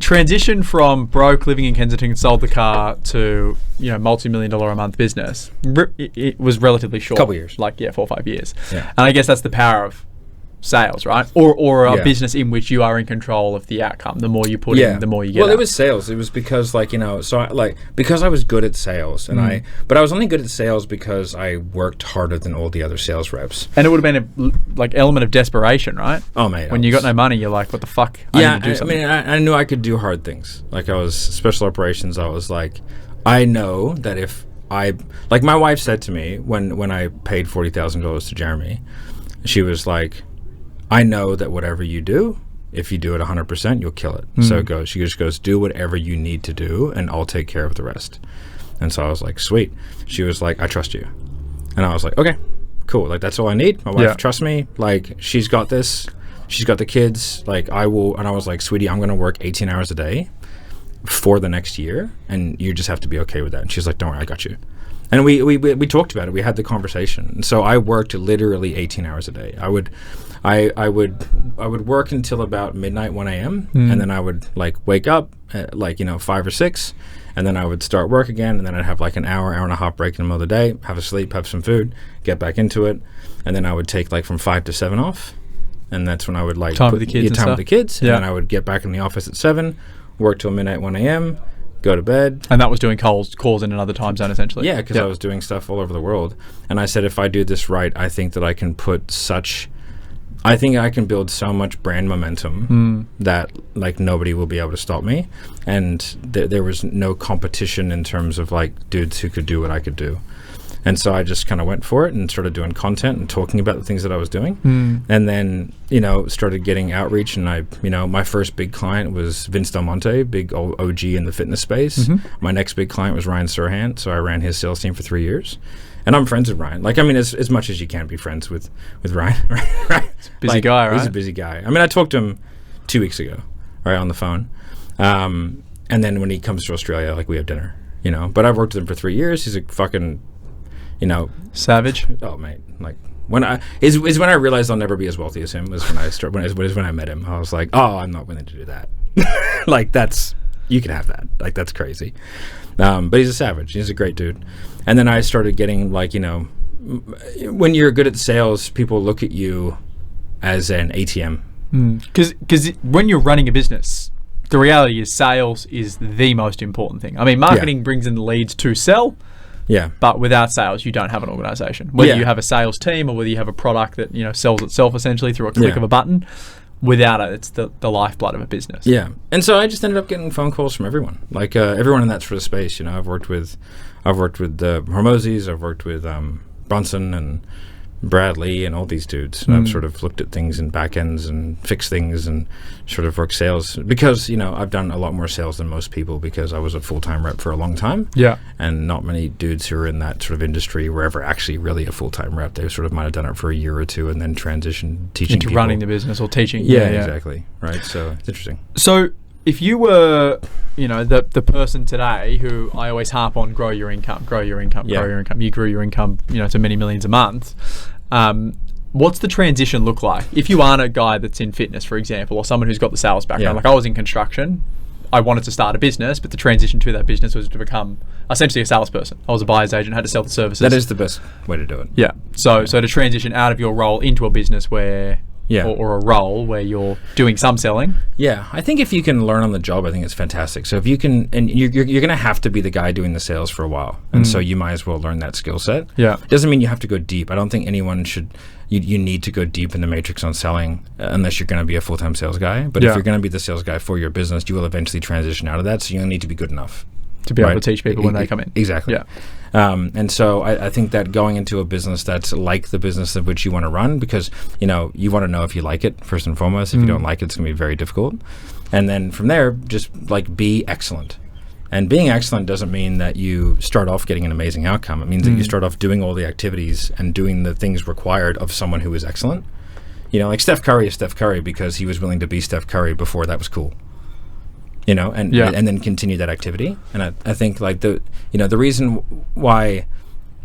transition from broke, living in Kensington, sold the car to, multi-million-dollar a month business, it was relatively short. Couple years. 4 or 5 years. Yeah. And I guess that's the power of sales, right? Or a business in which you are in control of the outcome. The more you put in, the more you get. Well, it was sales. It was because because I was good at sales, and but I was only good at sales because I worked harder than all the other sales reps. And it would have been a element of desperation, right? Oh, mate. When you got no money, you're like, what the fuck? Yeah, I need to do something. I knew I could do hard things. Like, I was special operations. I was like, I know that if my wife said to me when I paid $40,000 to Jeremy, she was like, I know that whatever you do, if you do it 100%, you'll kill it. So she just goes, do whatever you need to do, and I'll take care of the rest. And so I was like, sweet. She was like, I trust you. And I was like, okay, cool. Like, that's all I need. My wife trusts me. Like, she's got this. She's got the kids. Like, I will. And I was like, sweetie, I'm going to work 18 hours a day for the next year, and you just have to be okay with that. And she's like, don't worry, I got you. And we talked about it. We had the conversation. And so I worked literally 18 hours a day. I would work until about midnight, 1 a.m. And then I would wake up at 5 or 6, and then I would start work again, and then I'd have an hour and a half break in the middle of the day, have a sleep, have some food, get back into it, and then I would take from 5 to 7 off, and that's when I would time with the kids and then I would get back in the office at 7, work till midnight, 1 a.m., go to bed. And that was doing calls in another time zone, essentially. Yeah, because I was doing stuff all over the world. And I said, if I do this right, I think that I can build so much brand momentum that nobody will be able to stop me. And there was no competition in terms of dudes who could do what I could do. And so I just kind of went for it and started doing content and talking about the things that I was doing. And then, started getting outreach. And my first big client was Vince Del Monte, big old OG in the fitness space. My next big client was Ryan Serhant. So I ran his sales team for 3 years. And I'm friends with Ryan. As much as you can be friends with Ryan. Right? Busy guy, right? He's a busy guy. I talked to him 2 weeks ago, right, on the phone. And then when he comes to Australia, we have dinner, But I've worked with him for 3 years. He's a fucking... savage. Oh, mate! When I realized I'll never be as wealthy as him was when I met him. I was like, oh, I'm not willing to do that. That's, you can have that. That's crazy. But he's a savage. He's a great dude. And then I started getting when you're good at sales, people look at you as an ATM. Because when you're running a business, the reality is sales is the most important thing. Marketing brings in the leads to sell. Yeah. But without sales, you don't have an organization. Whether you have a sales team or whether you have a product that sells itself essentially through a click of a button, without it, it's the lifeblood of a business. Yeah. And so I just ended up getting phone calls from everyone, everyone in that sort of space. I've worked with Hormozis, I've worked with Bronson and Bradley and all these dudes. I've sort of looked at things in back ends and fixed things and sort of worked sales because, I've done a lot more sales than most people because I was a full-time rep for a long time. Yeah. And not many dudes who are in that sort of industry were ever actually really a full-time rep. They sort of might have done it for a year or two and then transitioned teaching into people. Running the business or teaching. Yeah, exactly. Right. So it's interesting. So if you were, the person today who I always harp on, grow your income. You grew your income, to many millions a month. What's the transition look like? If you aren't a guy that's in fitness, for example, or someone who's got the sales background, I was in construction, I wanted to start a business, but the transition to that business was to become essentially a salesperson. I was a buyer's agent, had to sell the services. That is the best way to do it. Yeah. So to transition out of your role into a business where... Or a role where you're doing some selling. Yeah, I think if you can learn on the job, I think it's fantastic. So if you can, and you're going to have to be the guy doing the sales for a while, and so you might as well learn that skill set. Yeah, doesn't mean you have to go deep. I don't think anyone should. You need to go deep in the matrix on selling unless you're going to be a full-time sales guy. But if you're going to be the sales guy for your business, you will eventually transition out of that. So you'll need to be good enough to be able to teach people when they come in. Exactly. Yeah. And so I think that going into a business that's like the business of which you want to run, because you want to know if you like it first and foremost. If you don't like it, it's going to be very difficult. And then from there, just be excellent. And being excellent doesn't mean that you start off getting an amazing outcome. It means that you start off doing all the activities and doing the things required of someone who is excellent. Steph Curry is Steph Curry because he was willing to be Steph Curry before that was cool. And then continue that activity. And I think the reason why,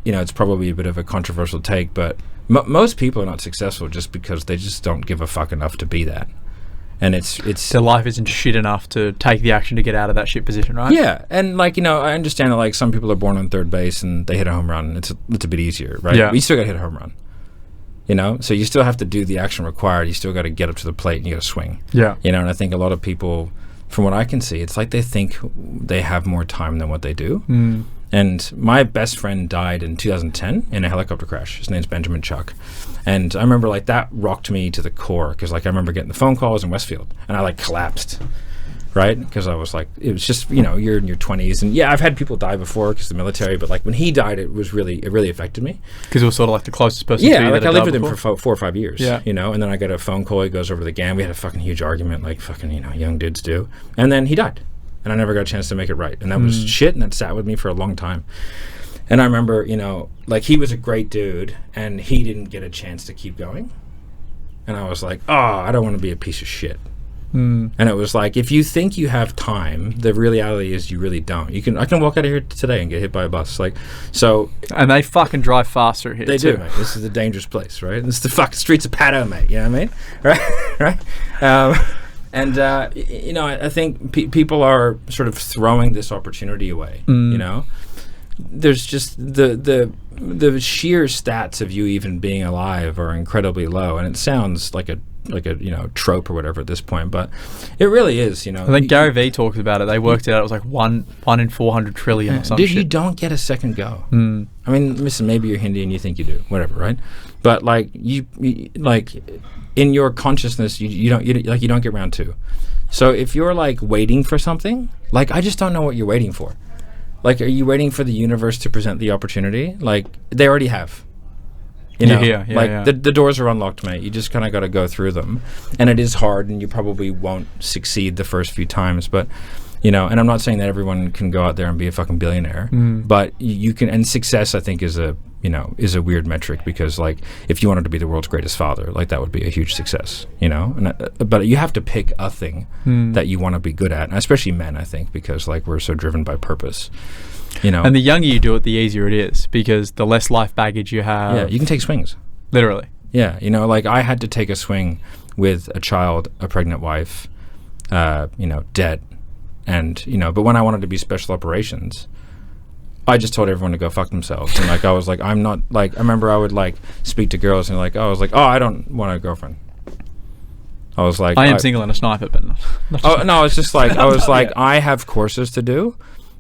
it's probably a bit of a controversial take, but most people are not successful just because they just don't give a fuck enough to be that. And it's so life isn't shit enough to take the action to get out of that shit position, right? Yeah, and like, you know, I understand that like some people are born on third base and they hit a home run. It's a bit easier, right? Yeah. But you still got to hit a home run, you know. So you still have to do the action required. You still got to get up to the plate and you got to swing. Yeah, you know. And I think a lot of people, from what I can see, it's like they think they have more time than what they do. And my best friend died in 2010 in a helicopter crash. His name's Benjamin Chuck. And I remember like that rocked me to the core because like I remember getting the phone call. I was in Westfield and I like collapsed, right? Because I was like, it was just, you know, you're in your 20s. And yeah, I've had people die before because of the military. But like when he died, it really affected me. Because it was sort of like the closest person to you. Yeah, like I lived with him before? for 4 or 5 years, yeah. You know. And then I got a phone call. He goes over to the GAM. We had a fucking huge argument like fucking, you know, young dudes do. And then he died. And I never got a chance to make it right. And that was shit, and that sat with me for a long time. And I remember, you know, like he was a great dude, and he didn't get a chance to keep going. And I was like, oh, I don't want to be a piece of shit. And it was like, if you think you have time, the reality is you really don't. I can walk out of here today and get hit by a bus. Like, so. And they fucking drive faster here. They do, mate. This is a dangerous place, right? This is the fucking streets of Paddo, mate. You know what I mean? Right? And, you know, I think people are sort of throwing this opportunity away, you know? There's just the sheer stats of you even being alive are incredibly low. And it sounds like a you know, trope or whatever at this point, but it really is, you know. I think Gary Vee talks about it. They worked it out. It was like one in 400 trillion or something. Dude, you don't get a second go. I mean, listen, maybe you're Hindi and you think you do, whatever, right? But like you like in your consciousness, you don't get round two. So if you're like waiting for something, like I just don't know what you're waiting for. Like, are you waiting for the universe to present the opportunity? Like they already have. You know, like the doors are unlocked, mate. You just kind of got to go through them, and it is hard, and you probably won't succeed the first few times. But you know, and I'm not saying that everyone can go out there and be a fucking billionaire, but you can. And success, I think, is a weird metric because, like, if you wanted to be the world's greatest father, like that would be a huge success, you know. And but you have to pick a thing that you want to be good at, and especially men, I think, because like we're so driven by purpose. You know, and the younger you do it, the easier it is because the less life baggage you have. Yeah, you can take swings. Literally. Yeah, you know, like I had to take a swing with a child, a pregnant wife, you know, debt, and you know. But when I wanted to be special operations, I just told everyone to go fuck themselves. And like I was like, I'm not like. I remember I would like speak to girls and like, I was like, oh, I don't want a girlfriend. I was like, I am single and a sniper, but not no, it's just like I was like, I have courses to do.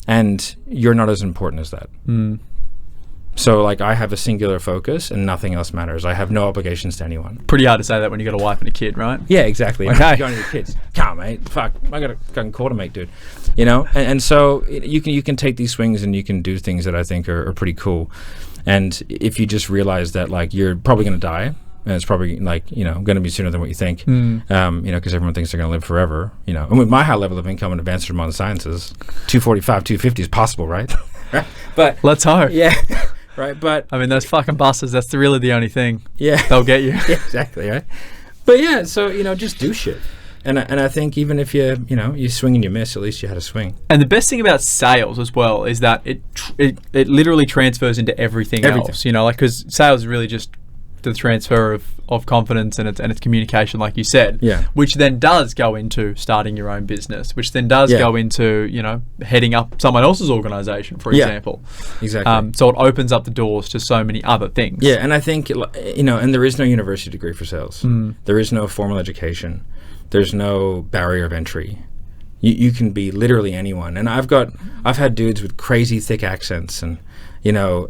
And you're not as important as that. So, like, I have a singular focus and nothing else matters. I have no obligations to anyone. Pretty hard to say that when you got a wife and a kid, right? Yeah, exactly. Okay. You're going to your kids. Come on, mate. Fuck. I got a fucking call to make, dude. You know? And so, you can take these swings and you can do things that I think are pretty cool. And if you just realize that, like, you're probably going to die, and it's probably like, you know, going to be sooner than what you think, you know, because everyone thinks they're going to live forever, you know. And with my high level of income and advanced modern sciences, 245, 250 is possible, right? But let's hope. Yeah, right. But I mean, those fucking buses, that's really the only thing. Yeah, they'll get you. Yeah, exactly, right? But yeah, so, you know, just do shit. And I think even if you know, you swing and you miss, at least you had a swing. And the best thing about sales as well is that it literally transfers into everything else, you know, like, because sales is really just the transfer of confidence and its communication, like you said, which then does go into starting your own business, which then does go into, you know, heading up someone else's organization, for example. Exactly. So it opens up the doors to so many other things. Yeah, and I think, you know, and there is no university degree for sales. There is no formal education. There's no barrier of entry. You can be literally anyone. And I've had dudes with crazy thick accents and you know,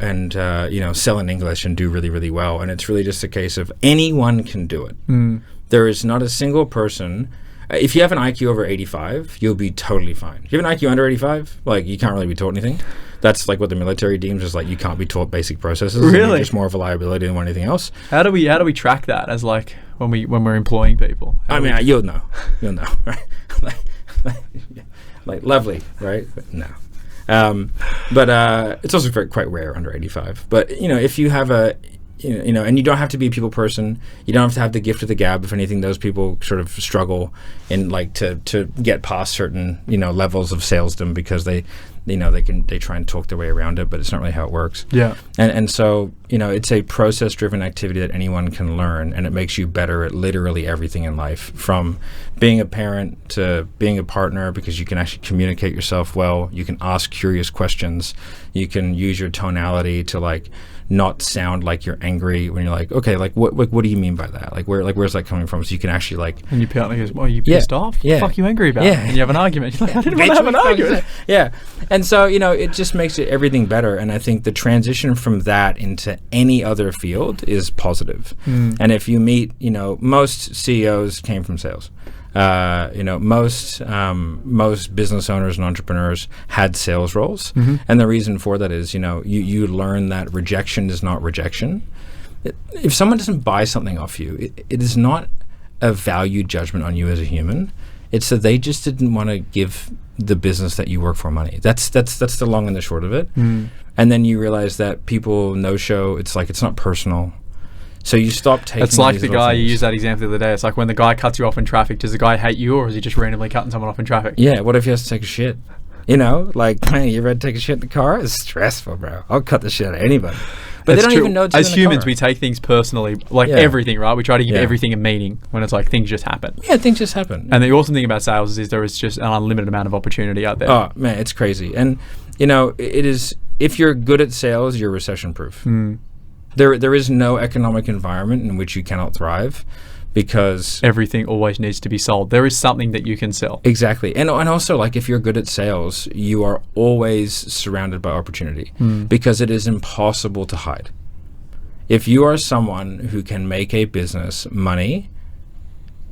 sell in English and do really, really well. And it's really just a case of anyone can do it. There is not a single person. If you have an IQ over 85, you'll be totally fine. If you have an IQ under 85, like, you can't really be taught anything. That's like what the military deems as like, you can't be taught basic processes. Really? Just more of a liability than anything else. How do we track that as like when we're employing people? You'll know, right? like lovely, right? But no. But it's also quite rare under 85. But, you know, if you have you know, and you don't have to be a people person, you don't have to have the gift of the gab. If anything, those people sort of struggle in like to get past certain, you know, levels of salesdom because they they try and talk their way around it, but it's not really how it works. Yeah. And so, it's a process-driven activity that anyone can learn, and it makes you better at literally everything in life, from being a parent to being a partner, because you can actually communicate yourself well. You can ask curious questions. You can use your tonality to like not sound like you're angry when you're like, okay, like what do you mean by that? Like where's that coming from? So you can actually like, and your partner goes, well, are you pissed off? Yeah. What the fuck are you angry about? Yeah. And you have an argument. You're like, I didn't want to have an argument. Yeah. And so, it just makes it everything better. And I think the transition from that into any other field is positive. And if you meet, most CEOs came from sales. Most business owners and entrepreneurs had sales roles, and the reason for that is, you learn that rejection is not rejection. If someone doesn't buy something off you, it is not a value judgment on you as a human. It's that they just didn't want to give the business that you work for money. That's the long and the short of it. And then you realize that people no-show. It's like, it's not personal. So you stop taking. It's like the guy, you used that example the other day. It's like when the guy cuts you off in traffic, does the guy hate you, or is he just randomly cutting someone off in traffic? Yeah, what if he has to take a shit? Like, man, you ever had to take a shit in the car? It's stressful, bro. I'll cut the shit out of anybody. But That's they don't true. even know it's As in the humans, car. we take things personally, like everything, right? We try to give everything a meaning when it's like things just happen. Yeah, things just happen. And the awesome thing about sales is there is just an unlimited amount of opportunity out there. Oh, man, it's crazy. And, it is, if you're good at sales, you're recession-proof. There is no economic environment in which you cannot thrive, because everything always needs to be sold. There is something that you can sell. Exactly. And also, like, if you're good at sales, you are always surrounded by opportunity, because it is impossible to hide. If you are someone who can make a business money,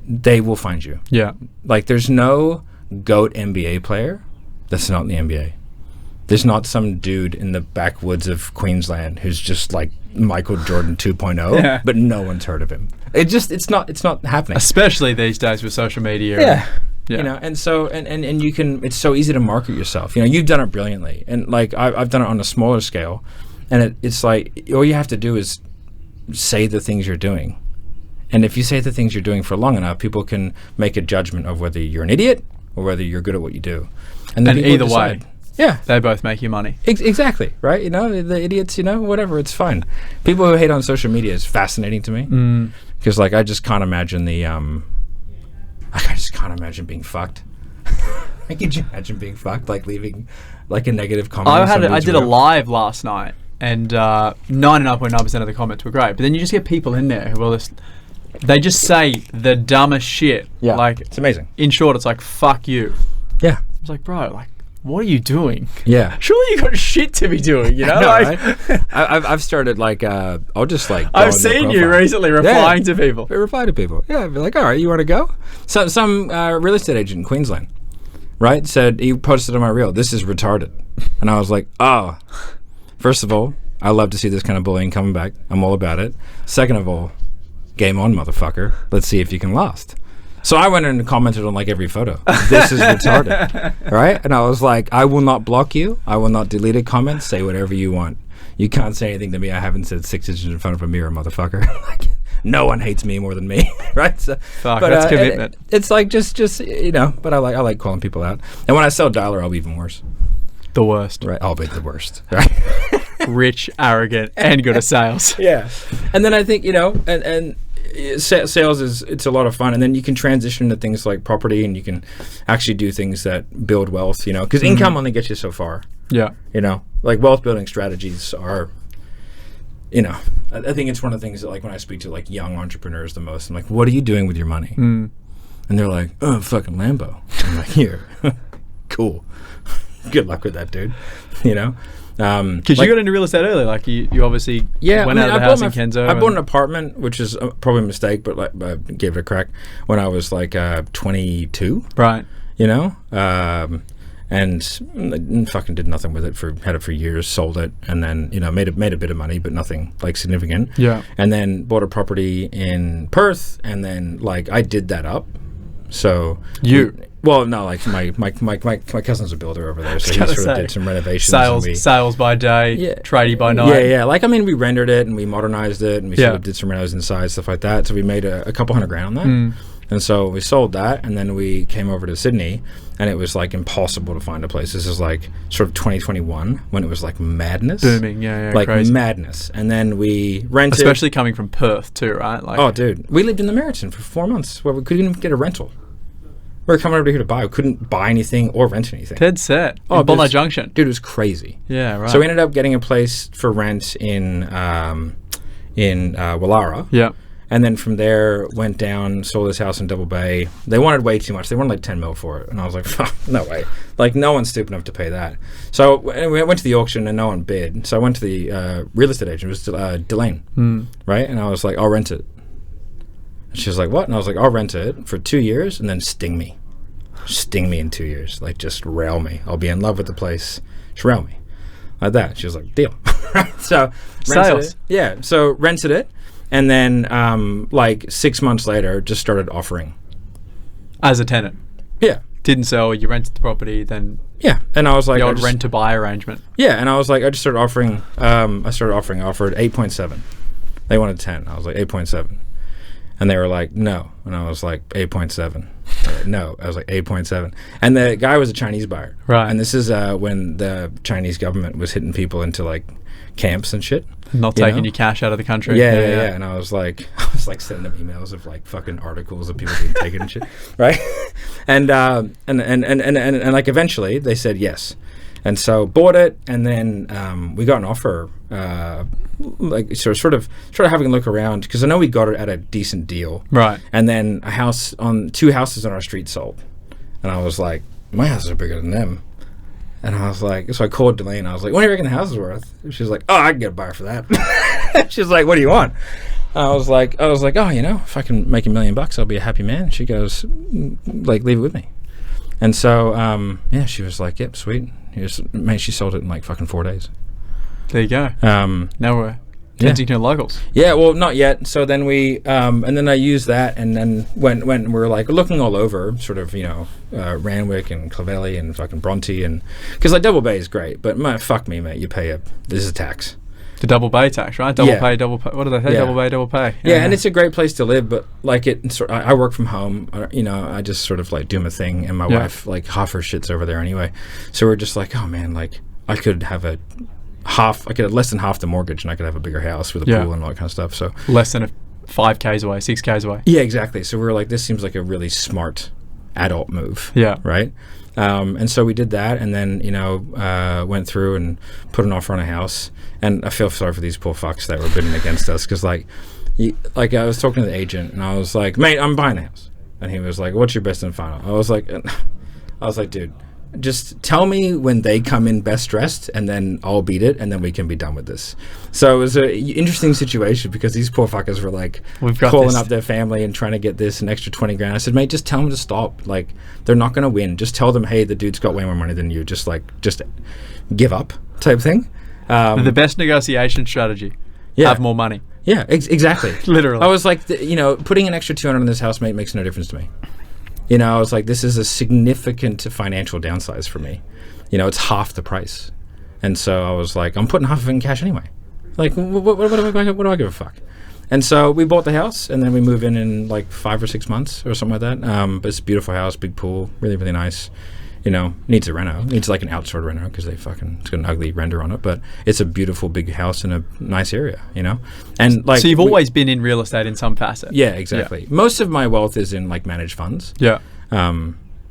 they will find you. Yeah. Like, there's no GOAT NBA player that's not in the NBA. There's not some dude in the backwoods of Queensland who's just like Michael Jordan 2.0, but no one's heard of him. It's not happening. Especially these days with social media. Yeah. And so and you can, it's so easy to market yourself. You've done it brilliantly, and like I've done it on a smaller scale, and it's like all you have to do is say the things you're doing, and if you say the things you're doing for long enough, people can make a judgment of whether you're an idiot or whether you're good at what you do, and either way. Yeah. They both make you money. Exactly, right? The idiots, whatever, it's fine. People who hate on social media is fascinating to me. Because, like, I just can't imagine I just can't imagine being fucked. Could you imagine being fucked? Like, leaving, like, a negative comment? I did a live last night, and 99.9% of the comments were great. But then you just get people in there who will they just say the dumbest shit. Yeah, like, it's amazing. In short, it's like, fuck you. Yeah. I was like, bro, like, what are you doing? Yeah. Surely you got shit to be doing, I know, right? I've started like I'll just like. I've seen you recently replying to people. I reply to people. Yeah, I'd be like, all right, you want to go? So some real estate agent in Queensland, right? Said he posted on my reel, "This is retarded," and I was like, oh. First of all, I love to see this kind of bullying coming back. I'm all about it. Second of all, game on, motherfucker. Let's see if you can last. So I went in and commented on like every photo. This is retarded, right? And I was like, I will not block you. I will not delete a comment. Say whatever you want. You can't say anything to me. I haven't said 6 inches in front of a mirror, motherfucker. Like, no one hates me more than me, right? So, fuck, that's commitment. It's like just But I like calling people out. And when I sell Dialer, I'll be even worse. The worst, right? I'll be the worst, right? Rich, arrogant, and good at sales. Yeah, and then I think and. Sales it's a lot of fun, and then you can transition to things like property, and you can actually do things that build wealth, because income only gets you so far. Yeah. Like wealth building strategies are, I think it's one of the things that, like, when I speak to like young entrepreneurs the most, I'm like, what are you doing with your money? And they're like, oh, fucking Lambo. I'm like, here. Cool. Good luck with that, dude. Because you got into real estate early, like you obviously went out of the house in Kenzo. I bought an apartment, which is probably a mistake, but like I gave it a crack when I was like 22. Right. And fucking did nothing with it had it for years, sold it, and then made a bit of money, but nothing like significant. Yeah. And then bought a property in Perth, and then like I did that up. So well, no, like my cousin's a builder over there, so he sort of did some renovations. Sales by day, tradie by night. Yeah. Like, I mean, we rendered it and we modernized it and we sort of did some renos inside, stuff like that. So we made a couple $100,000 on that. And so we sold that, and then we came over to Sydney, and it was like impossible to find a place. This is like sort of 2021 when it was like madness. Booming, yeah, like crazy. Madness. And then we rented. Especially coming from Perth too, right? Like, oh, dude. We lived in the Meriton for 4 months where we couldn't even get a rental. We were coming over here to buy. We couldn't buy anything or rent anything. Dead set. Oh, in Bondi Junction. Dude, it was crazy. Yeah, right. So we ended up getting a place for rent in Wallara. Yeah. And then from there, went down, sold this house in Double Bay. They wanted way too much. They wanted like 10 mil for it. And I was like, no way. Like, no one's stupid enough to pay that. So we went to the auction and no one bid. So I went to the real estate agent. It was Delane, right? And I was like, I'll rent it. And she was like, what? And I was like, I'll rent it for 2 years and then sting me. Sting me in 2 years. Like, just rail me. I'll be in love with the place. Just rail me. Like that. She was like, deal. So sales. It. Yeah. So rented it. And then, like 6 months later, just started offering. As a tenant? Yeah. Didn't sell, you rented the property, then... Yeah. And I was like... The old rent-to-buy arrangement. Yeah. And I was like, I just started offering... I offered 8.7. They wanted 10. I was like, 8.7. And they were like, no. And I was like, 8.7. No. I was like, 8.7. And the guy was a Chinese buyer. Right. And this is when the Chinese government was hitting people into, like, camps and shit. Not taking your cash out of the country. Yeah. And I was like sending them emails of like fucking articles of people being taken and shit, right? And like eventually they said yes, and so bought it, and then we got an offer, like sort of having a look around because I know we got it at a decent deal, right? And then two houses on our street sold, and I was like, my houses are bigger than them. And I was like, so I called Delane. I was like, what do you reckon the house is worth? She was like, oh, I can get a buyer for that. She was like, what do you want? I was like, oh, if I can make $1 million, I'll be a happy man. She goes, like, leave it with me. And so, she was like, yep, sweet. She sold it in like fucking 4 days. There you go. Now we're Kensington locals. Yeah, well, not yet. So then we, and then I used that, and then when we were like looking all over, sort of, Randwick and Clovelly and fucking Bronte, and because like Double Bay is great, but fuck me, mate, this is a tax. The Double Bay tax, right? Double pay. What do they say? Yeah. Double Bay, double pay. Yeah, and it's a great place to live, but like I work from home. I just sort of like do my thing, and my wife, like half her shit's over there anyway. So we're just like, oh man, like I could have less than half the mortgage, and I could have a bigger house with a pool and all that kind of stuff. So less than 5 Ks away, 6 Ks away. Yeah, exactly. So we were like, this seems like a really smart adult move. Yeah. Right. And so we did that, and then went through and put an offer on a house. And I feel sorry for these poor fucks that were bidding against us because, like I was talking to the agent, and I was like, mate, I'm buying a house. And he was like, what's your best and final? I was like, dude, just tell me when they come in best dressed, and then I'll beat it, and then we can be done with this. So it was an interesting situation because these poor fuckers were like calling up their family and trying to get this an extra 20 grand. I said, mate, just tell them to stop. Like, they're not going to win. Just tell them, hey, the dude's got way more money than you. Just give up type thing. The best negotiation strategy. Yeah. Have more money. Yeah, exactly. Literally. I was like, putting an extra 200 in this house, mate, makes no difference to me. I was like, this is a significant financial downsize for me. It's half the price. And so I was like, I'm putting half of it in cash anyway. Like, what do I give a fuck? And so we bought the house, and then we moved in like 5 or 6 months or something like that. But it's a beautiful house, big pool, really, really nice. Needs a reno. Needs like an outsourced reno because it's got an ugly render on it. But it's a beautiful big house in a nice area, And like, so you've always been in real estate in some facet. Yeah, exactly. Yeah. Most of my wealth is in like managed funds. Yeah.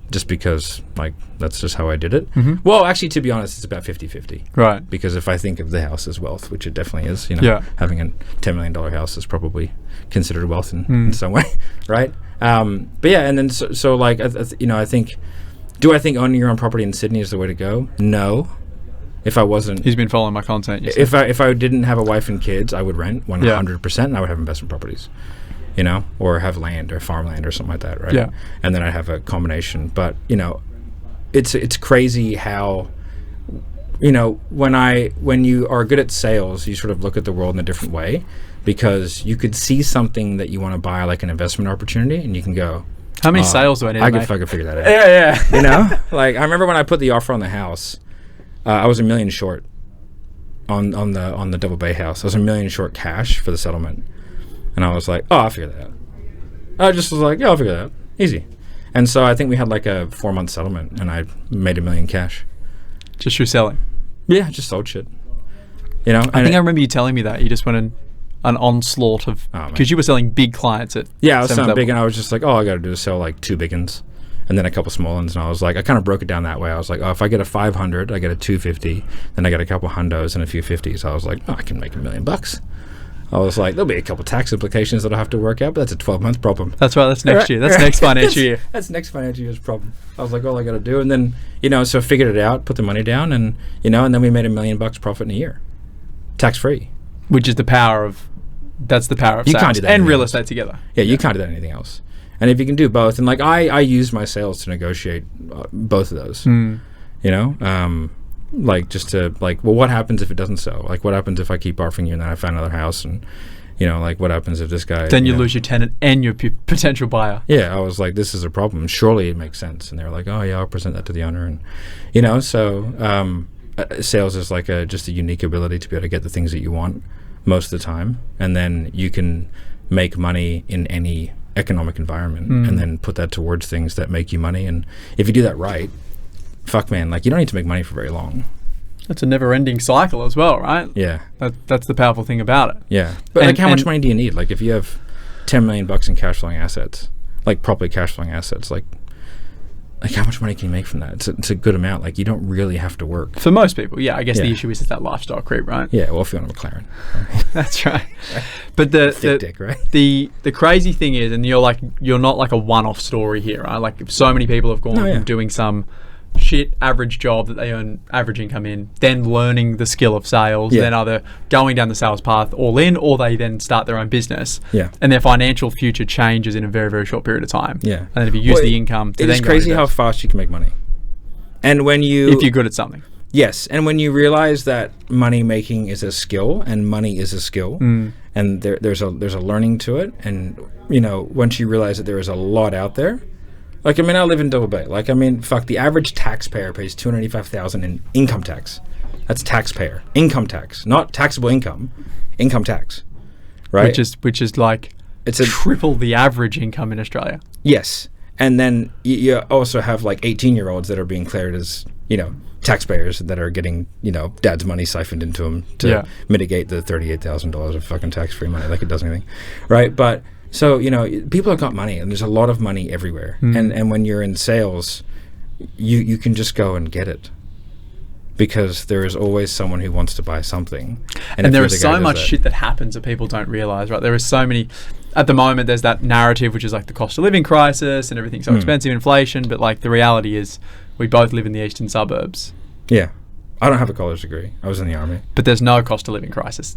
Just because like that's just how I did it. Mm-hmm. Well, actually, to be honest, it's about 50-50. Right. Because if I think of the house as wealth, which it definitely is, having a $10 million house is probably considered wealth in some way, right? But yeah, and then so like I think. Do I think owning your own property in Sydney is the way to go? No. If I wasn't... He's been following my content. If I didn't have a wife and kids, I would rent 100%, and I would have investment properties, or have land or farmland or something like that, right? Yeah. And then I'd have a combination. But, it's crazy how, when you are good at sales, you sort of look at the world in a different way because you could see something that you want to buy, like an investment opportunity, and you can go... How many sales do I need to make? I could fucking figure that out. Yeah. Like, I remember when I put the offer on the house, I was $1 million short on the Double Bay house. I was $1 million short cash for the settlement. And I was like, oh, I'll figure that out. I just was like, yeah, I'll figure that out. Easy. And so I think we had like a 4-month settlement, and I made $1 million cash. Just through selling? Yeah, just sold shit. You know? I think I remember you telling me that. You just went in an onslaught of... Because you were selling big clients at... Yeah, I was selling big, and I was just like, all I got to do is sell like 2 big ones, and then a couple small ones. And I was like, I kind of broke it down that way. I was like, oh, if I get a 500, I get a 250, then I get a couple hundos and a few 50s. I was like, oh, I can make $1 million. I was like, there'll be a couple tax implications that I'll have to work out, but that's a 12-month problem. That's right. That's next year. That's next financial year. That's next financial year's problem. I was like, all I got to do. And then, you know, so figured it out, put the money down, and, you know, and then we made $1 million profit in a year. Tax-free. Which is the power of... That's the power of sales and real estate together. Yeah, you can't do that anything else. And if you can do both, and like I use my sales to negotiate both of those, you know, like just to like, well, what happens if it doesn't sell? Like, what happens if I keep offering you and then I find another house, and you know, like what happens if this guy? Then you lose your tenant and your potential buyer. Yeah, I was like, this is a problem. Surely it makes sense. And they were like, oh yeah, I'll present that to the owner, and you know, so sales is like just a unique ability to be able to get the things that you want most of the time, and then you can make money in any economic environment, and then put that towards things that make you money. And if you do that right, fuck man, like you don't need to make money for very long. It's a never-ending cycle as well, right? Yeah, that's the powerful thing about it. Yeah, but like how much money do you need? Like if you have $10 million in cash flowing assets, like properly cash flowing assets, like how much money can you make from that? It's a good amount. Like you don't really have to work. For most people, yeah. I guess the issue is that lifestyle creep, right? Yeah. Well, if you want a McLaren, that's right. But thick dick, right? The crazy thing is, and you're not like a one-off story here, right? Like so many people have gone from doing some shit average job that they earn average income in, then learning the skill of sales, then either going down the sales path all in, or they then start their own business. Yeah. And their financial future changes in a very, very short period of time. Yeah. And then if you use the income to then it's crazy how fast you can make money. And if you're good at something. Yes. And when you realize that money making is a skill, and money is a skill, and there's a learning to it, and you know, once you realize that there is a lot out there. Like, I mean, I live in Double Bay. Like, I mean, fuck, the average taxpayer pays $285,000 in income tax. That's taxpayer. Income tax. Not taxable income. Income tax. Right? Which is like it's triple the average income in Australia. Yes. And then you also have, like, 18-year-olds that are being declared as, you know, taxpayers that are getting, you know, dad's money siphoned into them to mitigate the $38,000 of fucking tax-free money. Like, it does anything. Right? But... So, you know, people have got money, and there's a lot of money everywhere. And when you're in sales, you can just go and get it, because there is always someone who wants to buy something. And there is so much shit that happens that people don't realize, right? There is so many... At the moment, there's that narrative, which is like the cost of living crisis and everything's so expensive, inflation. But like the reality is we both live in the eastern suburbs. Yeah. I don't have a college degree. I was in the army. But there's no cost of living crisis.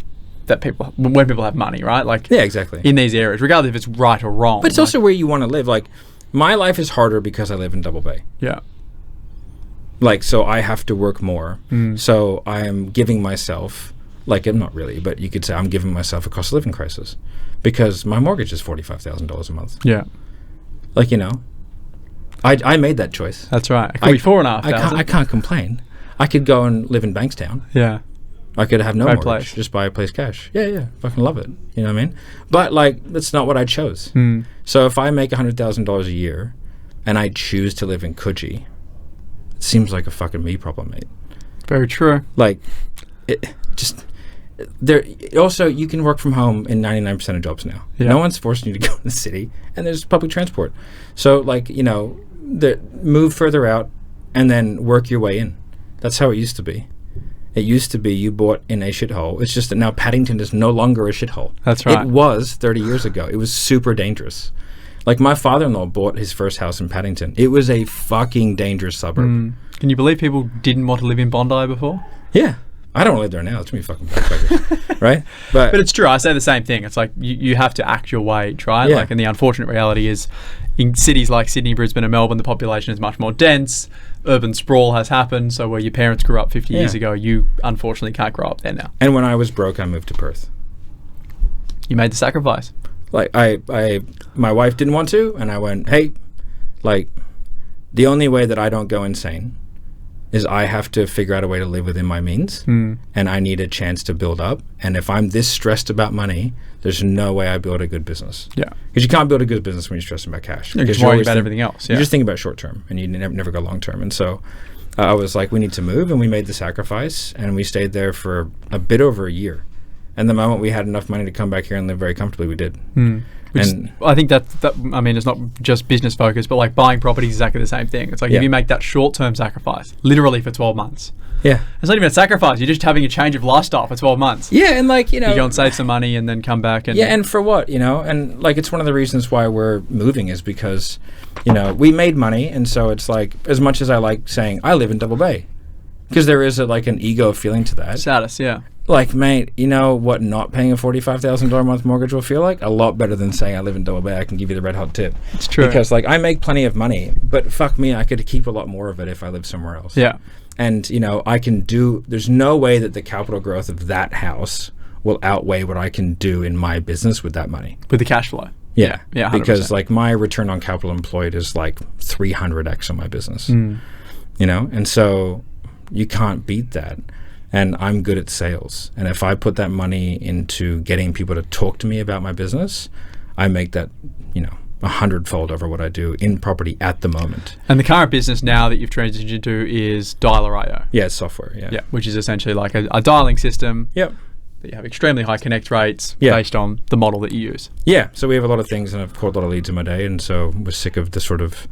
When people have money, right? Like exactly. In these areas, regardless if it's right or wrong. But it's also where you want to live. Like, my life is harder because I live in Double Bay. Yeah. Like, so I have to work more. So I am giving myself, like, I'm not really, but you could say I'm giving myself a cost of living crisis, because my mortgage is $45,000 a month. Yeah. Like, you know, I made that choice. That's right. It could be $4,500. I can't complain. I could go and live in Bankstown. Yeah. I could have no mortgage, just buy a place cash. Yeah, fucking love it. You know what I mean? But, like, that's not what I chose. So if I make $100,000 a year and I choose to live in Coogee, it seems like a fucking me problem, mate. Very true. Like, also, you can work from home in 99% of jobs now. Yeah. No one's forcing you to go to the city, and there's public transport. So, like, you know, move further out and then work your way in. That's how it used to be. It used to be you bought in a shithole. It's just that now Paddington is no longer a shithole. That's right. It was 30 years ago. It was super dangerous. Like, my father-in-law bought his first house in Paddington. It was a fucking dangerous suburb. Can you believe people didn't want to live in Bondi before? Yeah. I don't live there now. It's me fucking backpackers. Right? But it's true. I say the same thing. It's like you have to act your wage, right? Yeah. Like, and the unfortunate reality is in cities like Sydney, Brisbane and Melbourne, the population is much more dense. Urban sprawl has happened. So where your parents grew up 50 years ago, you unfortunately can't grow up there now. And when I was broke, I moved to Perth. You made the sacrifice. Like, my wife didn't want to, and I went, hey, like, the only way that I don't go insane is I have to figure out a way to live within my means, and I need a chance to build up. And if I'm this stressed about money, there's no way I build a good business. Yeah. Because you can't build a good business when you're stressing about cash. You're just worrying about everything else. Yeah. You're just thinking about short term, and you never go long term. And so I was like, we need to move, and we made the sacrifice, and we stayed there for a bit over a year. And the moment we had enough money to come back here and live very comfortably, we did. And I think that I mean, it's not just business focused, but like buying property is exactly the same thing. It's like if you make that short-term sacrifice, literally for 12 months. Yeah. It's not even a sacrifice. You're just having a change of lifestyle for 12 months. Yeah, and like, you know. You go and save some money and then come back. And and for what, you know? And like, it's one of the reasons why we're moving is because, you know, we made money. And so it's like, as much as I like saying, I live in Double Bay. Because there is like an ego feeling to that. Status, yeah. Like, mate, you know what not paying a $45,000 a month mortgage will feel like? A lot better than saying I live in Double Bay. I can give you the red hot tip. It's true. Because, like, I make plenty of money, but fuck me, I could keep a lot more of it if I lived somewhere else. Yeah. And, you know, I can do, there's no way that the capital growth of that house will outweigh what I can do in my business with that money. With the cash flow. Yeah. Yeah, 100%. Because, like, my return on capital employed is like 300x on my business. You know? And so you can't beat that. And I'm good at sales. And if I put that money into getting people to talk to me about my business, I make that, you know, 100-fold over what I do in property at the moment. And the current business now that you've transitioned into is Dialer.io. Yeah, it's software. Yeah. Yeah, which is essentially like a dialing system. Yep. That you have extremely high connect rates based on the model that you use. Yeah. So we have a lot of things, and I've caught a lot of leads in my day, and so we're sick of the sort of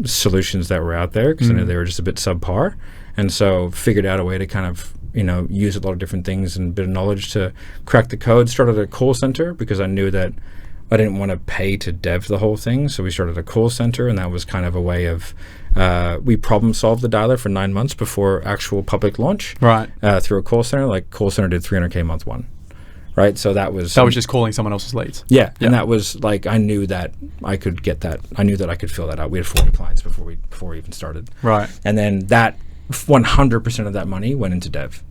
solutions that were out there because I know they were just a bit subpar. And so figured out a way to kind of, you know, use a lot of different things and a bit of knowledge to crack the code. Started a call center because I knew that I didn't want to pay to dev the whole thing. So we started a call center, and that was kind of a way of, we problem solved the dialer for 9 months before actual public launch. Right. Through a call center. Like, call center did $300K month one. Right. So that was just calling someone else's leads. Yeah. And that was like, I knew that I could get that. I knew that I could fill that out. We had 40 clients before we even started. Right. And then that 100% of that money went into dev,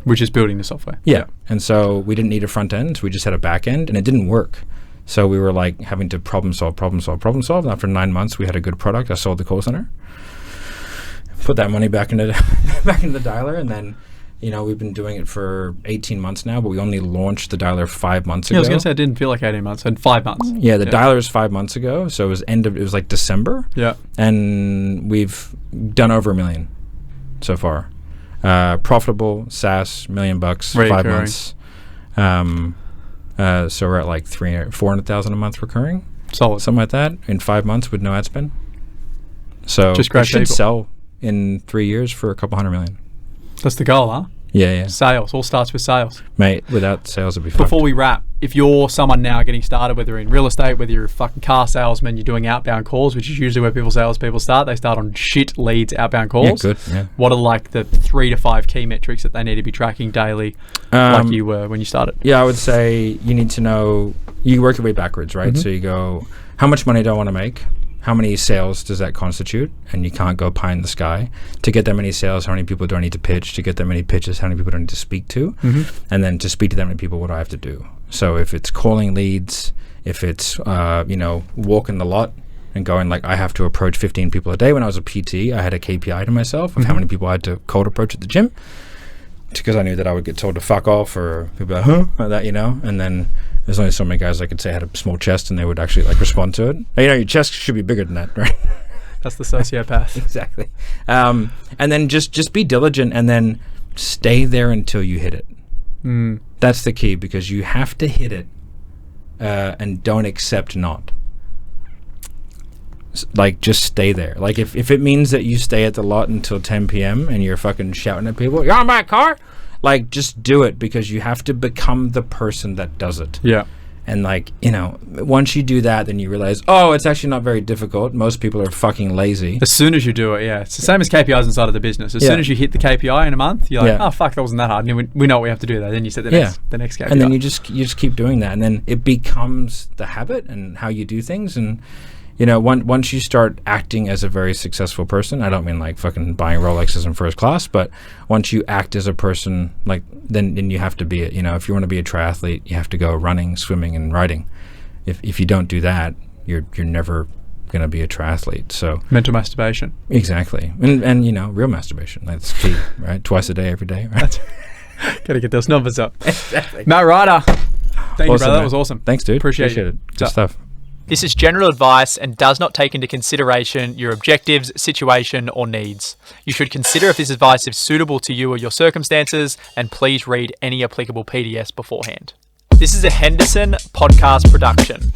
which is building the software. Yeah. And so we didn't need a front end, so we just had a back end, and it didn't work. So we were like having to problem solve. And after 9 months, we had a good product. I sold the call center, put that money back into the dialer, and then, you know, we've been doing it for 18 months now, but we only launched the dialer 5 months ago. I was going to say it didn't feel like 18 months. It had 5 months. Yeah, the dialer is 5 months ago, so it was like December. Yeah. And we've done over $1 million so far. Profitable, SaaS, $1 million, 5 months. So we're at like 400,000 a month recurring. Solid. Something like that in 5 months with no ad spend. So just it should sell in 3 years for a couple $100 million. That's the goal, huh? Yeah. Sales. All starts with sales. Mate, without sales it'd be fucked. Before we wrap, if you're someone now getting started, whether in real estate, whether you're a fucking car salesman, you're doing outbound calls, which is usually where salespeople start. They start on shit leads, outbound calls. Yeah, good. Yeah. What are like the 3 to 5 key metrics that they need to be tracking daily, like you were when you started? Yeah, I would say you need to know, you work your way backwards, right? So you go, how much money do I want to make? How many sales does that constitute? And you can't go pie in the sky. To get that many sales, how many people do I need to pitch? To get that many pitches, how many people do I need to speak to? And then to speak to that many people, what do I have to do? So if it's calling leads, if it's, you know, walking the lot and going like, I have to approach 15 people a day. When I was a PT, I had a KPI to myself of how many people I had to cold approach at the gym, because I knew that I would get told to fuck off, or people like, huh? Like that, you know? And then there's only so many guys I could say had a small chest and they would actually like respond to it. You know, your chest should be bigger than that, right? That's the sociopath. Exactly. And then just be diligent, and then stay there until you hit it. That's the key, because you have to hit it, and don't accept not. Like, just stay there. Like, if it means that you stay at the lot until 10 p.m. and you're fucking shouting at people, you want to buy a car? Like, just do it, because you have to become the person that does it. Yeah. And like, you know, once you do that, then you realize, oh, it's actually not very difficult. Most people are fucking lazy. As soon as you do it, yeah. It's the same as KPIs inside of the business. As soon as you hit the KPI in a month, you're like, oh, fuck, that wasn't that hard. And we know what we have to do there. Then you set the next KPI. And then you just keep doing that. And then it becomes the habit and how you do things. And, you know, once you start acting as a very successful person, I don't mean like fucking buying Rolexes in first class, but once you act as a person, like, then you have to be it. You know, if you want to be a triathlete, you have to go running, swimming, and riding. If you don't do that, you're never going to be a triathlete. So mental masturbation. Exactly. And you know, real masturbation. That's key, right? Twice a day, every day, right? Got to get those numbers up. Exactly. Matt Ryder. Thank you, brother. That was awesome. Thanks, dude. Appreciate it. Good stuff. This is general advice and does not take into consideration your objectives, situation, or needs. You should consider if this advice is suitable to you or your circumstances, and please read any applicable PDS beforehand. This is a Henderson podcast production.